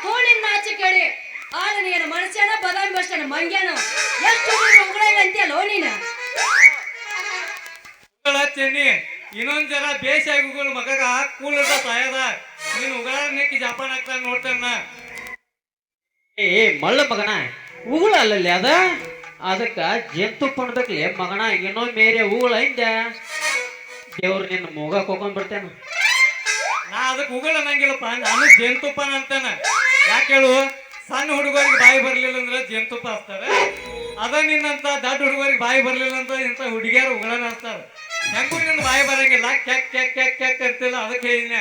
ತೋಳಿನ ನಾಚಿ ಕೇಳಿ ಆಗ ನೀನು ಮನುಷ್ಯನ ಬದಾಮಿ ಬಸ್ತಾನ ಮಂಗ್ಯಾನ ಎಷ್ಟು ಉಗುಳಿಲ್ಲ ಅಂತೀಯಲ್ಲೋ ನೀನು
ಚೆನ್ನಿ ಇನ್ನೊಂದ್ ಜರ ಬೇಸಾಗಿ ಉಗುಳು ಮಗಗ ಕೂಲದ ಸಾಯದ ನೀನು ಉಗಳ ನೆಕ್ಕಿ ಜಾಪಾನ್ ಆಗ್ತಾನೆ ನೋಡ್ತಾನ
ಏ ಮಳ್ಳ ಮಗನ ಉಗುಳ ಅಲ್ಲಲ್ಲಿ ಅದ ಅದಕ್ಕ ಜೇನುತುಪ್ಪ ಅನ್ಬೇಕ್ಲಿ ಮಗನ ಏನೋ ಮೇರೆ ಉಗುಳ ಹಿಂದ ದೇವ್ರು ನಿನ್ನ ಮೂಗ ಕೊಕೊಂಡ್ ಬರ್ತೇನ
ನಾ ಅದಕ್ಕೆ ಉಗುಳ ಅನ್ನಂಗಿಲ್ಲಪ್ಪ ನಾನು ಜೇನುತುಪ್ಪನ ಅಂತಾನ ಯಾಕೆ ಹೇಳು ಸಣ್ಣ ಹುಡುಗರಿಗೆ ಬಾಯಿ ಬರ್ಲಿಲ್ಲ ಅಂದ್ರೆ ಜೇನುತುಪ್ಪ ಹಚ್ತಾರೆ ಅದ ನಿನ್ನಂತ ದೊಡ್ಡ ಹುಡುಗರಿಗೆ ಬಾಯಿ ಬರ್ಲಿಲ್ಲ ಅಂತ ಇಂಥ ಹುಡುಗಿಯರು ಉಗಳನ ಹಚ್ತಾರ ಹೆಂಗೂ ನಿನ್ನ ಬಾಯಿ ಬರಂಗಿಲ್ಲ ಕ್ಯಾಕ್ ಕ್ಯಾಕ್ ಕ್ಯಾಕ್ ಕ್ಯಾಕ್ ಅಂತಿಲ್ಲ ಅದಕ್ಕೆ ಹೇಳಿದ್ನ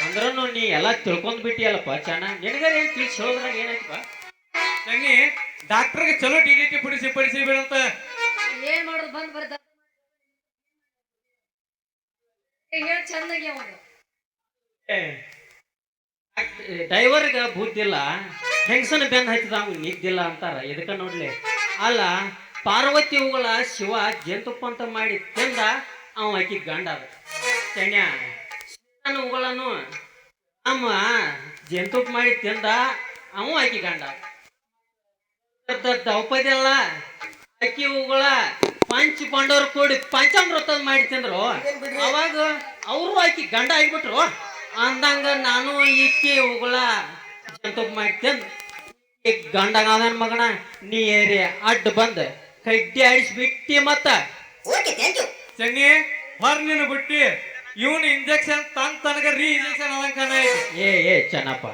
ಅಂದ್ರೂ ನೀ ಎಲ್ಲಾ ತಿಳ್ಕೊಂಡ್ ಬಿಟ್ಟಿಯಲ್ಲಪ್ಪ ಚೆನ್ನ ನಿನಗಾರ ಏನ್ ತಿಳಿಸಿ ಹೇಳೋದ್ರಾಗ ಏನಾಯ್ತಪ್ಪ
ಚನ್ನಿ ಡಾಕ್ಟರ್ಗೆ ಚಲೋ ಟಿ ಪಡಿಸಿ ಬಿಡಂತ
ಏನ್ ಮಾಡೋದು ಬಂದ್ ಬರ್ದ ಹೇಳ ಚಂದಾಗಿ ಅವಾಗ
ಡ್ರೈವರ್ಗ ಬುದ್ಧಿಲ್ಲ ಹೆಂಗಸನ ಬೆನ್ನ ಹತ್ತಿದ ಅವ್ನು ನಿದ್ದಿಲ್ಲ ಅಂತಾರ ಇದಕ್ಕ ನೋಡ್ಲಿ ಅಲ್ಲ ಪಾರ್ವತಿ ಹೂಗಳ ಶಿವ ಜೇನುತುಪ್ಪ ಅಂತ ಮಾಡಿ ತಿಂದ ಅವ ಆಕಿ ಗಂಡ ಅದ ಚಣ್ಯ ಶಿವನ ಹೂಗಳನ್ನು ಅಮ್ಮ ಜೇನುತುಪ್ಪ ಮಾಡಿ ತಿಂದ ಅವ ಆಕಿ ಗಂಡ ದ್ರೌಪದಿ ಅಲ್ಲ ಅಕ್ಕಿ ಹೂಗಳ ಪಂಚ ಪಾಂಡವರು ಕೂಡಿ ಪಂಚಾಮೃತ ಮಾಡಿ ತಿಂದ್ರು ಅವಾಗ ಅವರು ಆಕಿ ಗಂಡ ಆಗಿಬಿಟ್ರು ಅಂದಂಗ ನಾನು ಈಕಿ ಹೂಗಳ ಜೇನುತುಪ್ಪ ಮಾಡಿ ತಿಂದು ಈಗ ಗಂಡಗಾದನ್ ಮಗನ ನೀ ಏರಿ ಅಡ್ಡ ಬಂದ ಕಡ್ಡಿ ಆಡಿಸ್ಬಿಟ್ಟಿ ಮತ್ತ
ಚನ್ನಿ ಹೊರ ನೀನು ಬಿಟ್ಟಿ ಇವನು ಇಂಜೆಕ್ಷನ್ ತನಗ ರೀ ಇಂಜೆಕ್ಷನ್ ಅದಂಕನ
ಏ ಚೆನ್ನಪ್ಪ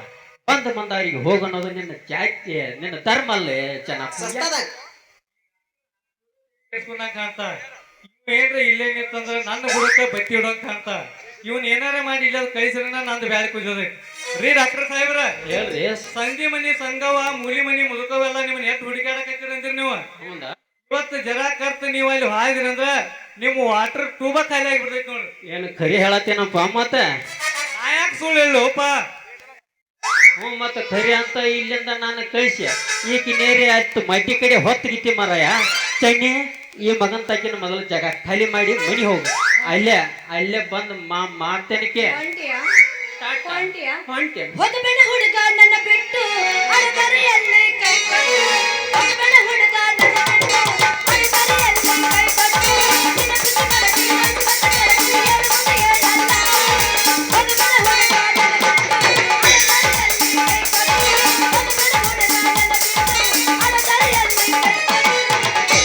ಬಂದ ಅವ್ರಿಗೆ ಹೋಗನ್ನೋದು ನಿನ್ನ ಜಾತಿ ನಿನ್ನ ಧರ್ಮ ಅಲ್ಲೇ ಚೆನ್ನಪ್ಪ
ಕಾಣ್ತ ಏನ್ರ ಇಲ್ಲೇ ನಿಂತಂದ್ರ ನನ್ನ ಹುಡುಕ ಬತ್ತಿ ಹಿಡೋಂಗ್ ಕಾಣ್ತ ಇವನ್ ಏನಾರ ಮಾಡಿ ಇಲ್ಲ ಕಳಿಸ್ರ ನಂದು ಬ್ಯಾಳಿ ಕುಜೋದ ರೀ ಡಾಕ್ಟರ್ ಸಾಹೇಬ್ರ
ಹೇಳ್ರಿ
ಸಂಜೆ ಮನಿ ಸಂಗವ ಮೂಲಿ ಮನಿ ಮುದುಕವೆಲ್ಲ ನಿಮ್ಮನ್ನ ಎತ್ತು ಹುಡುಕಾಡಕತ್ತೀರಂದ್ರಿ ನೀವು
ಹೌದಾ
ಇವತ್ತು ಜರ ಕರ್ತ ನೀವು ಅಲ್ಲಿ ಹಾಯ್ದಿರಂದ್ರ ನಿಮ್ಮ ವಾಟರ್ ಟ್ಯೂಬ ಖಾಲಿ ಆಗಿಬಿಡ್ತೈತಿ ನೋಡ್ರಿ
ಏನು ಖರಿ ಹೇಳತ್ತೇನಪ್ಪ ಮತ್ತ
ನಾ ಯಾಕೆ ಸುಳ್ಳು ಹೇಳೋಪ
ಮತ್ತ ಖರಿ ಅಂತ ಇಲ್ಲಿಂದ ನಾನು ಕಳಿಸಿ ಈಕಿ ನೇರಿ ಆಯ್ತು ಮಡ್ಡಿ ಕಡೆ ಹೊತ್ತಿಗಿತ್ತಿ ಮರಯ ಚಣ್ಣಿ ಈ ಮಗನ್ ತಕ್ಕಿನ ಮೊದಲು ಜಾಗ ಖಾಲಿ ಮಾಡಿ ಮನಿ ಹೋಗು ಅಲ್ಲೇ ಬಂದು ಮಾಡ್ತೇನಕ್ಕೆ ಹೊಂಟೆ
ಹೊದಬೇಡ ಹುಡುಗ ನನ್ನ ಬಿಟ್ಟು ಅಳದರೆಯಲ್ಲಿ ಕೈ ಕೊಟ್ಟು ಹೊದಬೇಡ ಹುಡುಗ ನನ್ನ ಬಿಟ್ಟು ಅಳದರೆಯಲ್ಲಿ ಕೈ ಕೊಟ್ಟು ನಿನ್ನ ಬಿಟ್ಟು ಮರಳಿ ಒಂದು ಬತ್ತ ಕೆಳಗೆ ಏಳು ಮುಂದೆ ಏಳಲ್ಲ ಹೊದಬೇಡ ಹುಡುಗ ನನ್ನ ಬಿಟ್ಟು ಅಳದರೆಯಲ್ಲಿ ಕೈ ಕೊಟ್ಟು ಹೊದಬೇಡ ಹುಡುಗ ನನ್ನ ಬಿಟ್ಟು ಅಳದರೆಯಲ್ಲಿ ಕೈ
ಕೊಟ್ಟು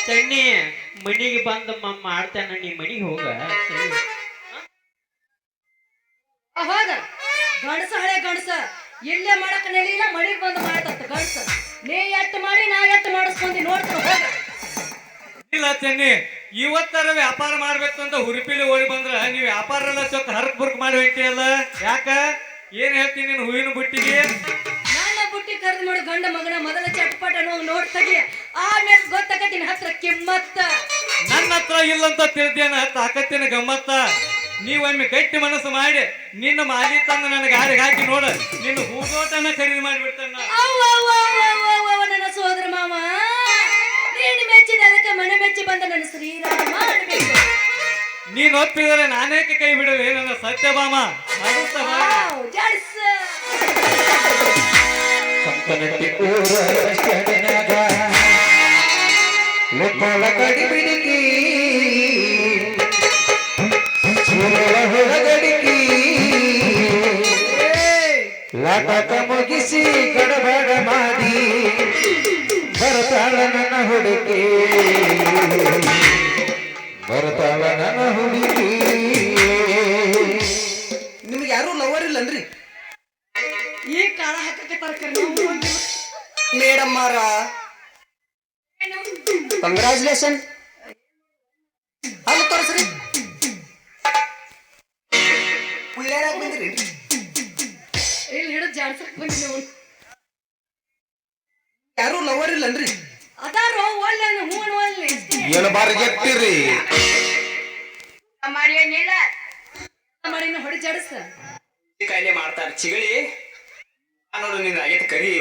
ಚಣ್ಣಿ ಮನಿಗೆ ಬಂದು ಮಾಡ್ತೇನ ನೀ ಮನಿಗೆ ಹೋಗ
ಅವಾಗ ಗಣಸ ಹಳೆ ಗಣಸ ಇಲ್ಲೇ ಮಾಡಕ್ ನೆಲಿಲ್ಲ ಮಳಿಗೆ ಬಂದು ಮಾಡತ್ತ ಗಣಸ ನೀ ಎಟ್ಟು ಮಾಡಿ ನಾ ಎಟ್ಟು ಮಾಡಿಸ್ಕೊಂಡಿ ನೋಡ್ತಾರ ಹೋಗ
ಇಲ್ಲ ಚೆನ್ನಿ ಇವತ್ತರ ವ್ಯಾಪಾರ ಮಾಡ್ಬೇಕು ಅಂತ ಹುರಿಪಿಲಿ ಓಡಿ ಬಂದ್ರ ನೀವು ವ್ಯಾಪಾರ ಎಲ್ಲ ಚೊಕ್ಕ ಹರಕ್ ಬುರ್ಕ್ ಮಾಡಿ ಹೊಂಟಿಯಲ್ಲ ಯಾಕ ಏನ್ ಹೇಳ್ತೀನಿ ನೀನು ಹೂವಿನ ಬುಟ್ಟಿಗೆ
ನನ್ನ ಬುಟ್ಟಿ ಕರೆದು ನೋಡಿ ಗಂಡ ಮಗನ ಮೊದಲ ಚಟ್ಪಟ ನೋಡ್ತಾಗಿ ಆಮೇಲೆ ಆಕಿನ ಹತ್ರ ಕಿಮ್ಮತ್ತ.
ನನ್ನ ಹತ್ರ ಇಲ್ಲಂತ ತಿಳಿದೇನ ತಾಕತ್ತಿನ ಗಮ್ಮತ್ತ. ನೀವೊಮ್ಮೆ ಗಟ್ಟಿ ಮನಸ್ಸು ಮಾಡಿ ನಿನ್ನ ಮಾಲಿ ತಂದು ನನಗೆ ಗಾಡಿಗೆ ಹಾಕಿ ನೋಡ, ನಿನ್ನ ಹೂದೋಟನ ಖರೀದಿ ಮಾಡಿಬಿಡ್ತಾನ.
ಅವ್ವ ಅವ್ವ ಅವ್ವ ಅವ್ವ ಅವ್ವ ಅವ್ವ ನನ್ನ ಸೋದರ ಮಾವ, ನೀನು ಮೆಚ್ಚಿದ ಅದಕ್ಕೆ ಮನೆ ಮೆಚ್ಚಿ ಬಂದ ನನ್ನ ಶ್ರೀರಾಮ ಅನ್ಬೇಕು.
ನೀನ್ ಒಪ್ಪಿದರೆ ನಾನೇಕೆ ಕೈ ಬಿಡುವೆ ನನ್ನ ಸತ್ಯಭಾಮ. ಅಡುತ್ತಾ ಬಾ.
ವಾವ್, ಜಡ್ಸ್.
ಕಂಪನಟ್ಟಿ ಊರ ರಸ್ತೆಯಾಗ ಲೆಪ್ಪಳ ಕಡಿಬಿಡಿಕಿ ಸುರಳ ಹೊರಗಡಿಕಿ ಲಾಟಕ ಮುಗಿಸಿ ಗಡಬಡ ಮಾಡಿ ಬರ್ತಾಳ ನನ್ನ ಹುಡುಗಿ, ಬರ್ತಾಳ ನನ್ನ ಹುಡುಗಿ.
ನಿಮ್ಗೆ ಯಾರು ಲವರ್ ಇಲ್ಲನ್ರಿ?
ಈ ಕಾಳ ಹಾಕಕ್ಕೆ
ಮೇಡಮ್ ಮಾರ ಕಂಗ್ರಾಚುಲೇಷನ್. ಅಲ್ಲಿ ತೋರಿಸ್ರಿ, ಪುಳ್ಳ್ಯಾರಾಗ ಬಂದಿರಿ.
ಇಲ್ಲಿ ಹಿಡಿದು ಜಾಡ್ಸಕ್ ಬಂದಿನಿ ಅವ್ನು.
ಯಾರು ಲವರ್ ಇಲ್ಲನ್ರಿ?
ಅದಾರೋ ಒಳ್ಳೆ ಹೂ ಒಳ್ಳೆ
ಏನು ಬಾರಿ ಗೆಟ್ಟಿರಿ
ಮಾಡಿಯೇನಿಲ್ಲ ಮಾಡಿನ ಹೊಡಿ ಜಾಡಿಸ.
ಕಾಯಿಲೆ ಮಾಡ್ತಾರ ಚಿಗಳಿ ನೋಡು, ನಿನ್ನ ಆಗೈತೆ ಕರಿ.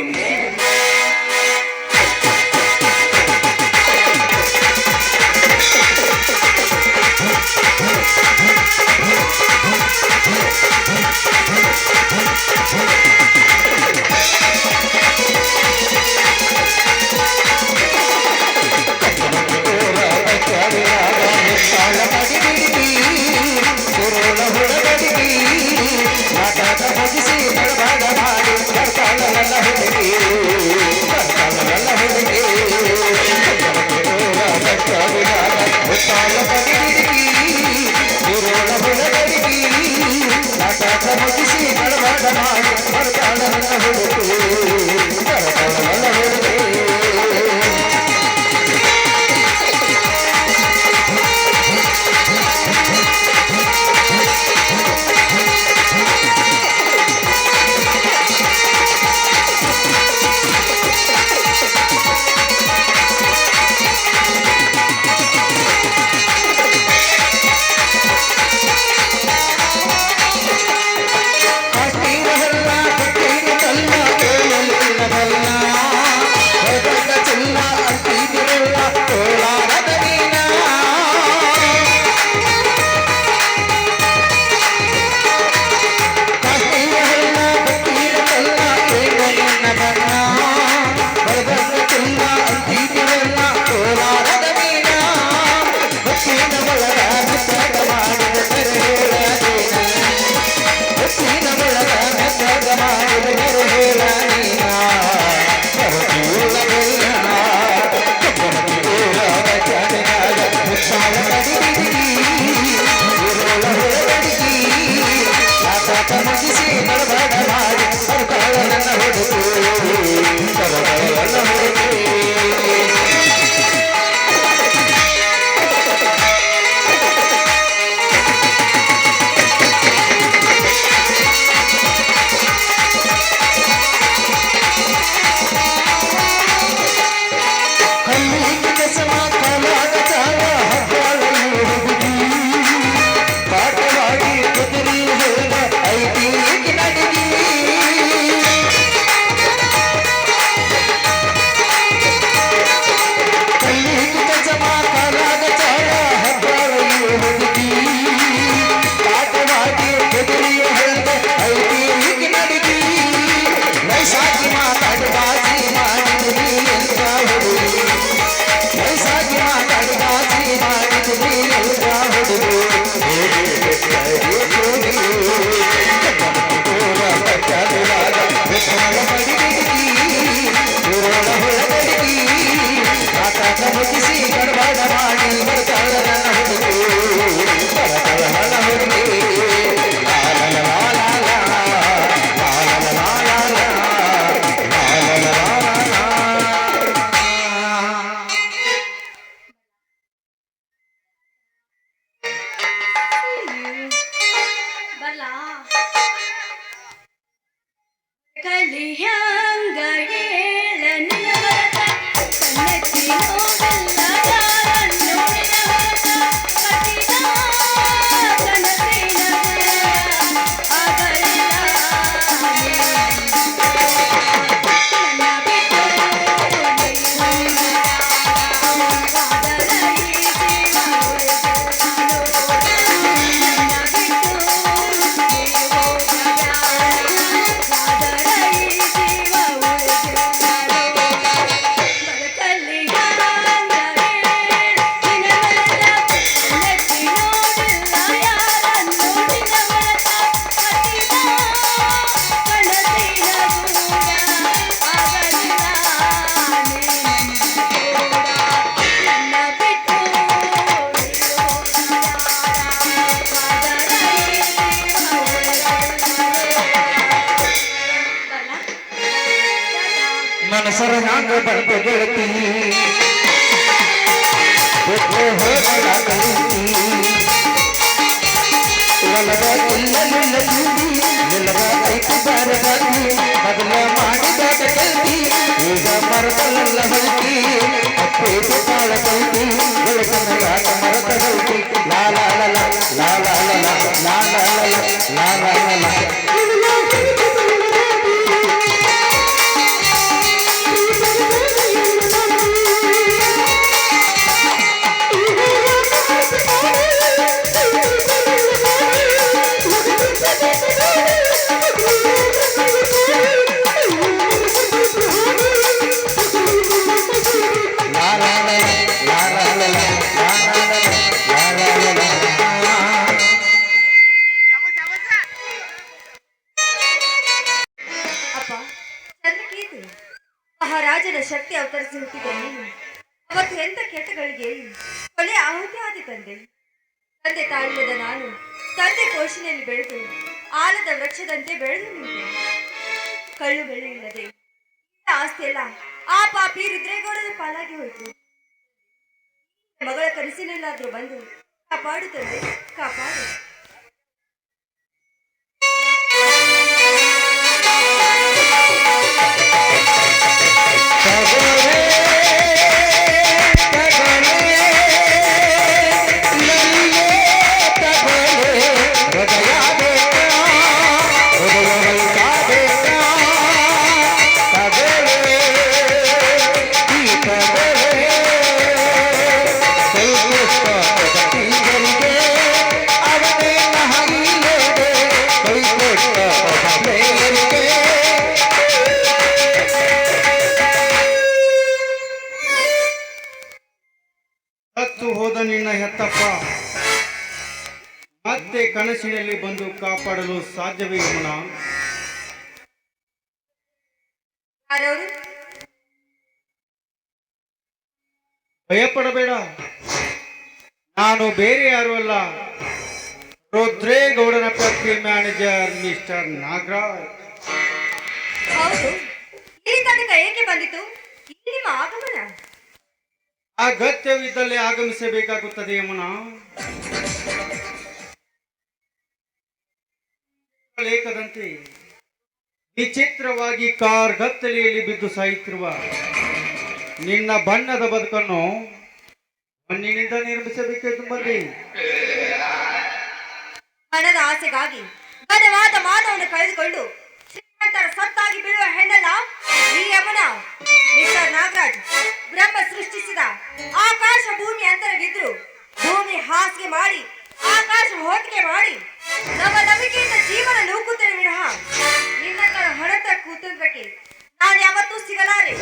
ಕಲಿ ಹ್ಯಾಂಗ ಹೇಳ ನಿನ್ನ ಕಣ್ಣಕ್ಕಿ ನೋವೆಲ್ಲ
ಹಂಗ ಬಂದ ಗೆಳತಿ ಬಿಟ್ಟು ಹೋಗಲ ಕಲಿತಿ ಒಲಗ ನಿಲ್ಲ ನಿಲ್ಲಗ ಐತಿ ಬಾರದಾಗಿ ಮೊದಲ ಮಾಡಿದ ಗೆಳತಿ ಈಗ ಮರದಲ್ಲ ಹೊಲ್ತಿ ಅಪ್ಪೇದು ಕಾಳ ಕಲ್ತಿ ಬೆಳಕನ ಯಾಕ ಮರದ ಹೊಲ್ತಿ ಲಾ ಲಾ ಲಾ ಲಾ ಲಾ ಲಾ ಲಾ ಲಾ ಲಾ ಲಾ ಲಾ ಲಾ
ಅಪ್ಪ ಚಂದ್ರಕೀರ್ತಿ ಮಹಾರಾಜನ ಶಕ್ತಿ ಅವತರಿಸಿ ಹುಟ್ಟಿದ ನೀನು ಅವತ್ತು ಎಂತ ಕೆಟ್ಟಗಳಿಗೆ ಕೊಲೆ ಆಹುತಿ ಆದಿ ತಂದೆ ತಂದೆ ತಾಯಿಲ್ಲದ ನಾನು ತಂದೆ ಪೋಷಣೆಯಲ್ಲಿ ಬೆಳೆದು ಆಲದ ವೃಕ್ಷದಂತೆ ಬೆಳೆದು ನಿಂತೆ ಕಳ್ಳು ಬೆಳ್ಳಿ ಇಲ್ಲದೆ ಆಸ್ತಿ ಎಲ್ಲ ಆ ಪಾಪಿ ರುದ್ರೇಗೌಡನ ಪಾಲಾಗಿ ಹೋಯ್ತು ಮಗಳ ಕನಸಿನಲ್ಲಾದ್ರೂ ಬಂದು ಕಾಪಾಡು ತಂದೆ ಕಾಪಾಡು
ಸತ್ತು ಹೋದ ನಿನ್ನ ಹೆತ್ತಪ್ಪ ಮತ್ತೆ ಕನಸಿನಲ್ಲಿ ಬಂದು ಕಾಪಾಡಲು ಸಾಧ್ಯವೇ ಯಮುನಾ?
ಯಾರವರು
ಭಯಪಡಬೇಡ, ನಾನು ಬೇರೆ ಯಾರು ಅಲ್ಲ, ರುದ್ರೇಗೌಡನ ಫ್ಯಾಕ್ಟರಿ ಮ್ಯಾನೇಜರ್ ಮಿಸ್ಟರ್ ನಾಗರಾಜ್.
ಹೌದು ಇಲ್ಲಿ ತನಕ ಏಕೆ ಬಂದಿತು ಇಲ್ಲಿ ನಿಮ್ಮ ಆಗಮನ
ಅಗತ್ಯವಿದ್ದಲ್ಲಿ ಆಗಮಿಸಬೇಕಾಗುತ್ತದೆ ಯಮುನಾ. ಲೇಖದಂತೆ ವಿಚಿತ್ರವಾಗಿ ಕಾರ್ ಗತ್ತಲೆಯಲ್ಲಿ ಬಿದ್ದು ಸಾಯುತ್ತಿರುವ ನಿನ್ನ ಬಣ್ಣದ ಬದುಕನ್ನು ಮಣ್ಣಿನಿಂದ ನಿರ್ಮಿಸಬೇಕೆಂದು ಬಂದೆ.
ಹಣದ ಆಸೆಗಾಗಿ ಘನವಾದ ಮಾನವನ್ನು ಕಳೆದುಕೊಂಡು ಶ್ರೀಮಂತರ ಸತ್ತಾಗಿ ಬೀಳುವ ಹೆಣ್ಣಲ್ಲ ಈ ಯಮುನಾ. ಮಿಸ್ಟರ್ ನಾಗರಾಜ್, ಬ್ರಹ್ಮ ಸೃಷ್ಟಿಸಿದ ಆಕಾಶ ಭೂಮಿ ಅಂತರವಿದ್ರು ಭೂಮಿ ಹಾಸಿಗೆ ಮಾಡಿ ಆಕಾಶ ಹೊತ್ತಿಗೆ ಮಾಡಿ ನಮ್ಮ ನಂಬಿಕೆಯಿಂದ ಜೀವನ ನೂಕುತ್ತೇನೆ ವಿನಃ ನಿನ್ನ ಹಣದ ಕುತಂತ್ರಕ್ಕೆ ನಾನು ಯಾವತ್ತೂ ಸಿಗಲಾರೆ.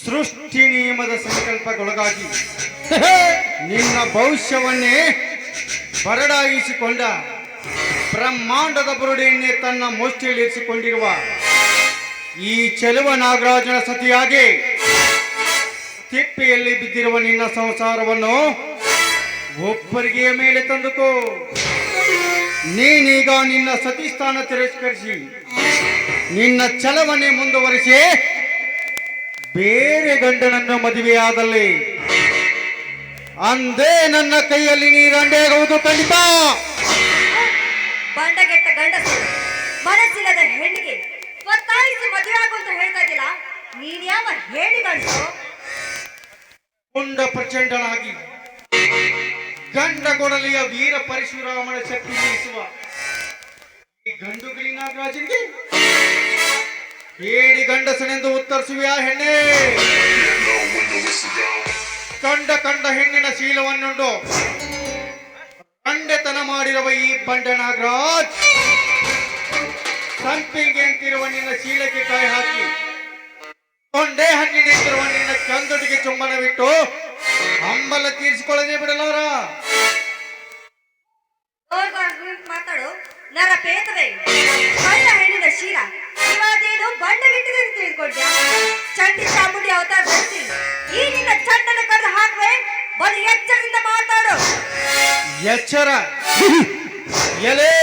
ಸೃಷ್ಟಿ ನಿಯಮದ ಸಂಕಲ್ಪಗೊಳಗಾಗಿ ನಿನ್ನ ಭವಿಷ್ಯವನ್ನೇ ಬರಡಾಯಿಸಿಕೊಂಡ ಬ್ರಹ್ಮಾಂಡದ ಬುರುಡೆಯನ್ನೇ ತನ್ನ ಮುಷ್ಟಿಯಲ್ಲಿರಿಸಿಕೊಂಡಿರುವ ಈ ಚೆಲುವ ನಾಗರಾಜನ ಸತಿಯಾಗಿ ತಿಪ್ಪೆಯಲ್ಲಿ ಬಿದ್ದಿರುವ ನಿನ್ನ ಸಂಸಾರವನ್ನು ಒಬ್ಬರಿಗೆಯ ಮೇಲೆ ತಂದುಕೋ. ನೀನೀಗ ನಿನ್ನ ಸತಿ ಸ್ಥಾನ ತಿರಸ್ಕರಿಸಿ ನಿನ್ನ ಛಲವನ್ನೇ ಮುಂದುವರಿಸಿ ಬೇರೆ ಗಂಡನನ್ನು ಮದುವೆಯಾದಲ್ಲಿ ಅಂದೇ ನನ್ನ ಕೈಯಲ್ಲಿ ನೀರಂಡೇಗುವುದು ಖಂಡಿತ.
ಬಂಡಗೆಟ್ಟ ಗಂಡಸು ಮನಸ್ಸಿಲ್ಲದ ಹೆಣ್ಣಿಗೆ ಒತ್ತಾಯಿಸಿ ಮದುವೆ ಆಗು ಅಂತ ಹೇಳ್ತಾ ಇದ್ದಿಲ್ಲ. ನೀನ್ ಯಾವ ಹೇಳಿ ಗಂಡಸು?
ಪುಂಡ ಪ್ರಚಂಡನಾಗಿ ಗಂಡ ಕೊಡಲಿಯ ವೀರ ಪರಶುರಾಮನ ಶಕ್ತಿ ಮೀರಿಸುವ ಈ ಗಂಡುಗಲಿ ನಾಗರಾಜನಿಗೆ ಹೇಳಿ ಗಂಡಸನೆಂದು ಉತ್ತರಿಸುವೆಯಾ ಹೆಣ್ಣೆ? ಕಂಡ ಹೆಣ್ಣಿನ ಶೀಲವನ್ನುಂಡು ಕಂಡೆತನ ಮಾಡಿರುವ ಈ ಬಂಡ ನಾಗರಾಜ್ ಸಂಪಿಗೆ ಅಂತಿರುವ ನಿನ್ನ ಶೀಲಕ್ಕೆ ಕಾಯಿ ಹಾಕಿ ಕೊಂಡೆ ಹಣ್ಣಿನಿಂತಿರುವ ನಿನ್ನ ಚಂದುಟಿಗೆ ಚುಂಬನವಿಟ್ಟು ಹಂಬಲ ತೀರಿಸಿಕೊಳ್ಳದೆ ಬಿಡಲಾರ.
ಮಾತಾಡು ನರ ಪೇತವೇ. ಗಂಡ ಹೆಣ್ಣಿನ ಶೀಲ ಇವಾದೇನು ಬಂಡಗಿಟ್ಟಿದೆ ಅಂತ ತಿಳ್ಕೊಂಡ್ಯ? ಚಂಡಿ ಚಾಮುಂಡಿ ಅವತಾರ ಧರಿಸಿ ಈ ನಿನ್ನ ಚಂಡನ ಕರೆದು ಹಾಕುವೆ. ಬರೀ ಎಚ್ಚರದಿಂದ ಮಾತಾಡು.
ಎಚ್ಚರ ಎಲೆ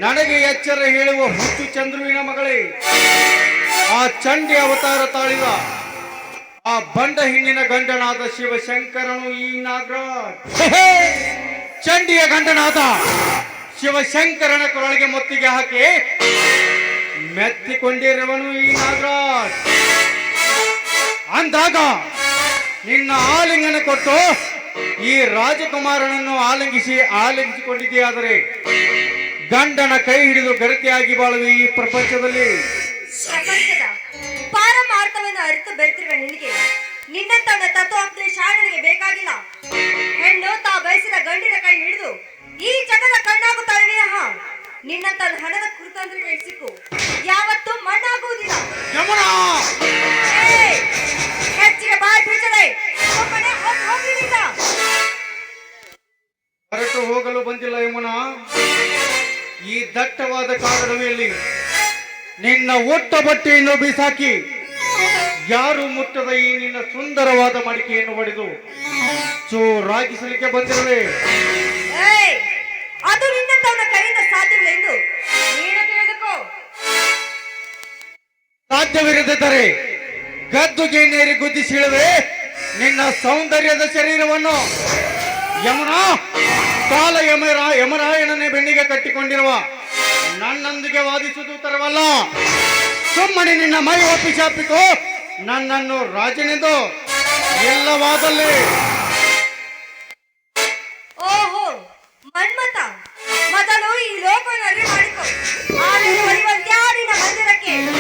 ನನಗೆ ಎಚ್ಚರ ಹೇಳುವ ಹುಚ್ಚು ಚಂದ್ರುವಿನ ಮಗಳೇ, ಆ ಚಂಡಿ ಅವತಾರ ತಾಳಿದ ಆ ಬಂಡ ಹಿಂದಿನ ಗಂಡನಾದ ಶಿವಶಂಕರನು ಈ ನಾಗರಾಜ್. ಚಂಡಿಯ ಗಂಡನಾದ ಶಿವಶಂಕರನ ಕೊರಳಿಗೆ ಮೊತ್ತಿಗೆ ಹಾಕಿ ಮೆತ್ತಿಕೊಂಡಿರುವನು ಈ ನಾಗರಾಜ್. ಅಂದಾಗ ನಿನ್ನ ಆಲಿಂಗನ ಕೊಟ್ಟು ಈ ರಾಜಕುಮಾರನನ್ನು ಆಲಿಂಗಿಸಿಕೊಂಡಿದೆಯಾದರೆ ಗಂಡನ ಕೈ ಹಿಡಿದು ಗರತಿಯಾಗಿ ಬಾಳುವೆ ಈ ಪ್ರಪಂಚದಲ್ಲಿ.
ಪ್ರಪಂಚದ ಪಾರಮಾರ್ಥವನ್ನು ಅರಿತು ಬೆರೆತಿರುವ ನಿನಗೆ ನಿನ್ನಂತವನ ತತ್ವಾಪ್ತಿ ಶಾಣನಿಗೆ ಬೇಕಾಗಿಲ್ಲ. ಹೆಣ್ಣು ತಾ ಬಯಸಿದ ಗಂಡಿನ ಕೈ ಹಿಡಿದು ಈ ಜಗದ ಕಣ್ಣಾಗುತ್ತಾಳೆ ವಿನಃ ನಿನ್ನಂತ ಹಣದ ಕುರುತಂತ್ರಿಗೆ ಸಿಕ್ಕು ಯಾವತ್ತೂ ಮಣ್ಣಾಗುವುದಿಲ್ಲ. ಏಯ್! ಹೆಚ್ಚಿಗೆ ಬಾಯಿ ಬಿಚ್ಚದೆ ಒಬ್ಬನೇ ಹೋಗಲಿಲ್ಲ.
ಹೊರಟು ಹೋಗಲು ಬಂದಿಲ್ಲ ಯಮುನಾ. ಈ ದಟ್ಟವಾದ ಕಾಡಡವಿಯಲ್ಲಿ ನಿನ್ನ ಒಟ್ಟ ಬಟ್ಟೆಯನ್ನು ಬಿಸಾಕಿ ಯಾರು ಮುಟ್ಟದ ಈ ನಿನ್ನ ಸುಂದರವಾದ ಮಡಿಕೆಯನ್ನು ಹೊಡೆದು ಚೋರಾಗಿಸಲಿಕ್ಕೆ ಬಂದಿರುವೆ.
ಏಯ್! ಅದು ನಿನ್ನಂತವನ ಕೈಯಿಂದ ಸಾಧ್ಯವಿಲ್ಲ ಎಂದು ನೀನು ತಿಳಿದುಕೋ.
ಸಾಧ್ಯವಿರದಿದ್ದರೆ ಗದ್ದುಗೆ ನೇರಿ ಗುದ್ದಿಸಿಳುವೆ ನಿನ್ನ ಸೌಂದರ್ಯದ ಶರೀರವನ್ನು. ಯಮುನಾ, ಕಾಲ ಯಮರಾಯಣನೇ ಬೆನ್ನಿಗೆ ಕಟ್ಟಿಕೊಂಡಿರುವ ನನ್ನೊಂದಿಗೆ ವಾದಿಸುವುದು ತರವಲ್ಲ. ಸುಮ್ಮನೆ ನಿನ್ನ ಮೈ ಒಪ್ಪಿಸಾಪಿಕೋ ನನ್ನನ್ನು ರಾಜನೆಂದು ಎಲ್ಲವಾದಲ್ಲಿ.
ಓಹೋ ಮನ್ಮತ, ಮೊದಲು ಈ ಲೋಕವನ್ನು ಅರಿವು ಮಾಡಿಕೊ. ಆಮೇಲೆ ಬರುವಂತೆ ನಿನ್ನ ಮಂದಿರಕ್ಕೆ ಎಂದು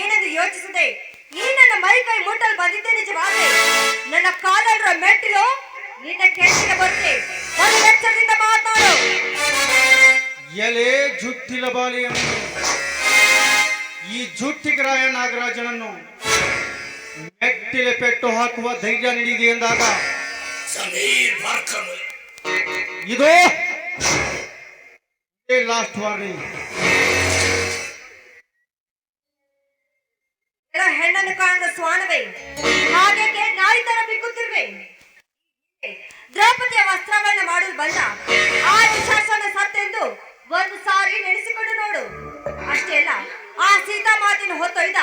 ಏನೆಂದು ಯೋಚಿಸದೆ ನೀ ನನ್ನ ಮೈ ಕೈ ಮುಟ್ಟಲು ಬಂದಿದ್ದೆ ನಿಜವಾದ್ರೆ ನನ್ನ ಕಾಲರ ಮೆಟ್ಟಿಲು ನಿನ್ನ ಕೆಳಗೆ ಬರುತ್ತೆ. ಒಂದು ಎಚ್ಚರದಿಂದ ಮಾತಾಡು.
ಎಲೆ ಜುಟ್ಟಿಲ ಬಾಲಿಯ ಈ ಜುಟ್ಟಿಗರಾಯ ನಾಗರಾಜನನ್ನು ಮೆಟ್ಟಿಲೆ ಪೆಟ್ಟು ಹಾಕುವ ಧೈರ್ಯ ನೀಡಿದೆ ಎಂದಾಗ ಇದು ಲಾಸ್ಟ್ ವಾರ್ನಿಂಗ್.
ಹೆಣ್ಣನ್ನು ಕಾಣದ ಸ್ವಾನವೇ ಹಾಗೆ ನಾಯಿ ತರ ಬಿಕ್ಕುತ್ತಿರುವೆ. ದ್ರೌಪದಿಯ ವಸ್ತ್ರಾವರಣ ಮಾಡಲು ಬಂದ ಆ ದುಶಾಸನ ಸತ್ತೆಂದು ಒಂದು ಸಾರಿ ನೆನೆಸಿಕೊಂಡು ನೋಡು. ಅಷ್ಟೇ ಅಲ್ಲ, ಆ ಸೀತಾ ಮಾತಿನ ಹೊತ್ತೊಯ್ದ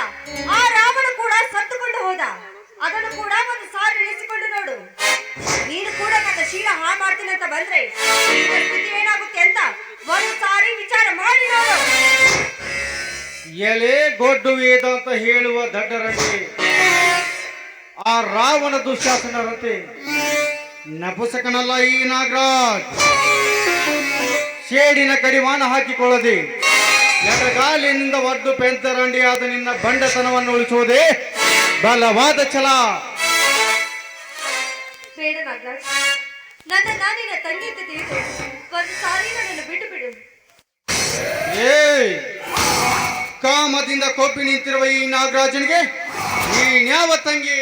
ಆ ರಾವಣ ಕೂಡ ಸತ್ತುಕೊಂಡು ಹೋದ. ಅದನ್ನು ಕೂಡ ಒಂದು ಸಾರಿ ನೆನೆಸಿಕೊಂಡು ನೋಡು. ನೀನು ಕೂಡ ನನ್ನ ಶೀಲ ಹಾಳು ಮಾಡ್ತೀನಿ ಅಂತ ಬಂದ್ರೆ ನಿನ್ನ ಸ್ಥಿತಿ ಏನಾಗುತ್ತೆ ಅಂತ ಒಂದು ಸಾರಿ ವಿಚಾರ ಮಾಡಿ ನೋಡು.
ಎಲೆ ಗೊಡ್ಡು ವೇದ ಅಂತ ಹೇಳುವ ದಡ್ಡರಲ್ಲಿ ಆ ರಾವಣ ದುಶ್ಯಾಸನರಂತೆ ನಪುಸಕನಲ್ಲ ಈ ನಾಗರಾಜ್. ಶೇಡಿನ ಕಡಿವಾಣ ಹಾಕಿಕೊಳ್ಳದೆ ಎಡಗಾಲಿನಿಂದ ಒಡ್ಡು ಪೆಂತರಂಡಿಯಾದ ನಿನ್ನ ಬಂಡತನವನ್ನು ಉಳಿಸುವುದೇ ಬಲವಾದ ಛಲ.
ಬೇಡ ನಾಗರಾಜ್, ನನ್ನ ನಿನ್ನ ತಂಗಿ ಅಂತ ತಿಳಿದು ಒಂದು ಸಾರಿ ನನ್ನನ್ನು ಬಿಟ್ಟು ಬಿಡು.
ಏಯ್, ಕಾಮದಿಂದ ಕೋಪಿ ನಿಂತಿರುವ ಈ ನಾಗರಾಜನಿಗೆ ನೀನ್ಯಾವ ತಂಗಿ?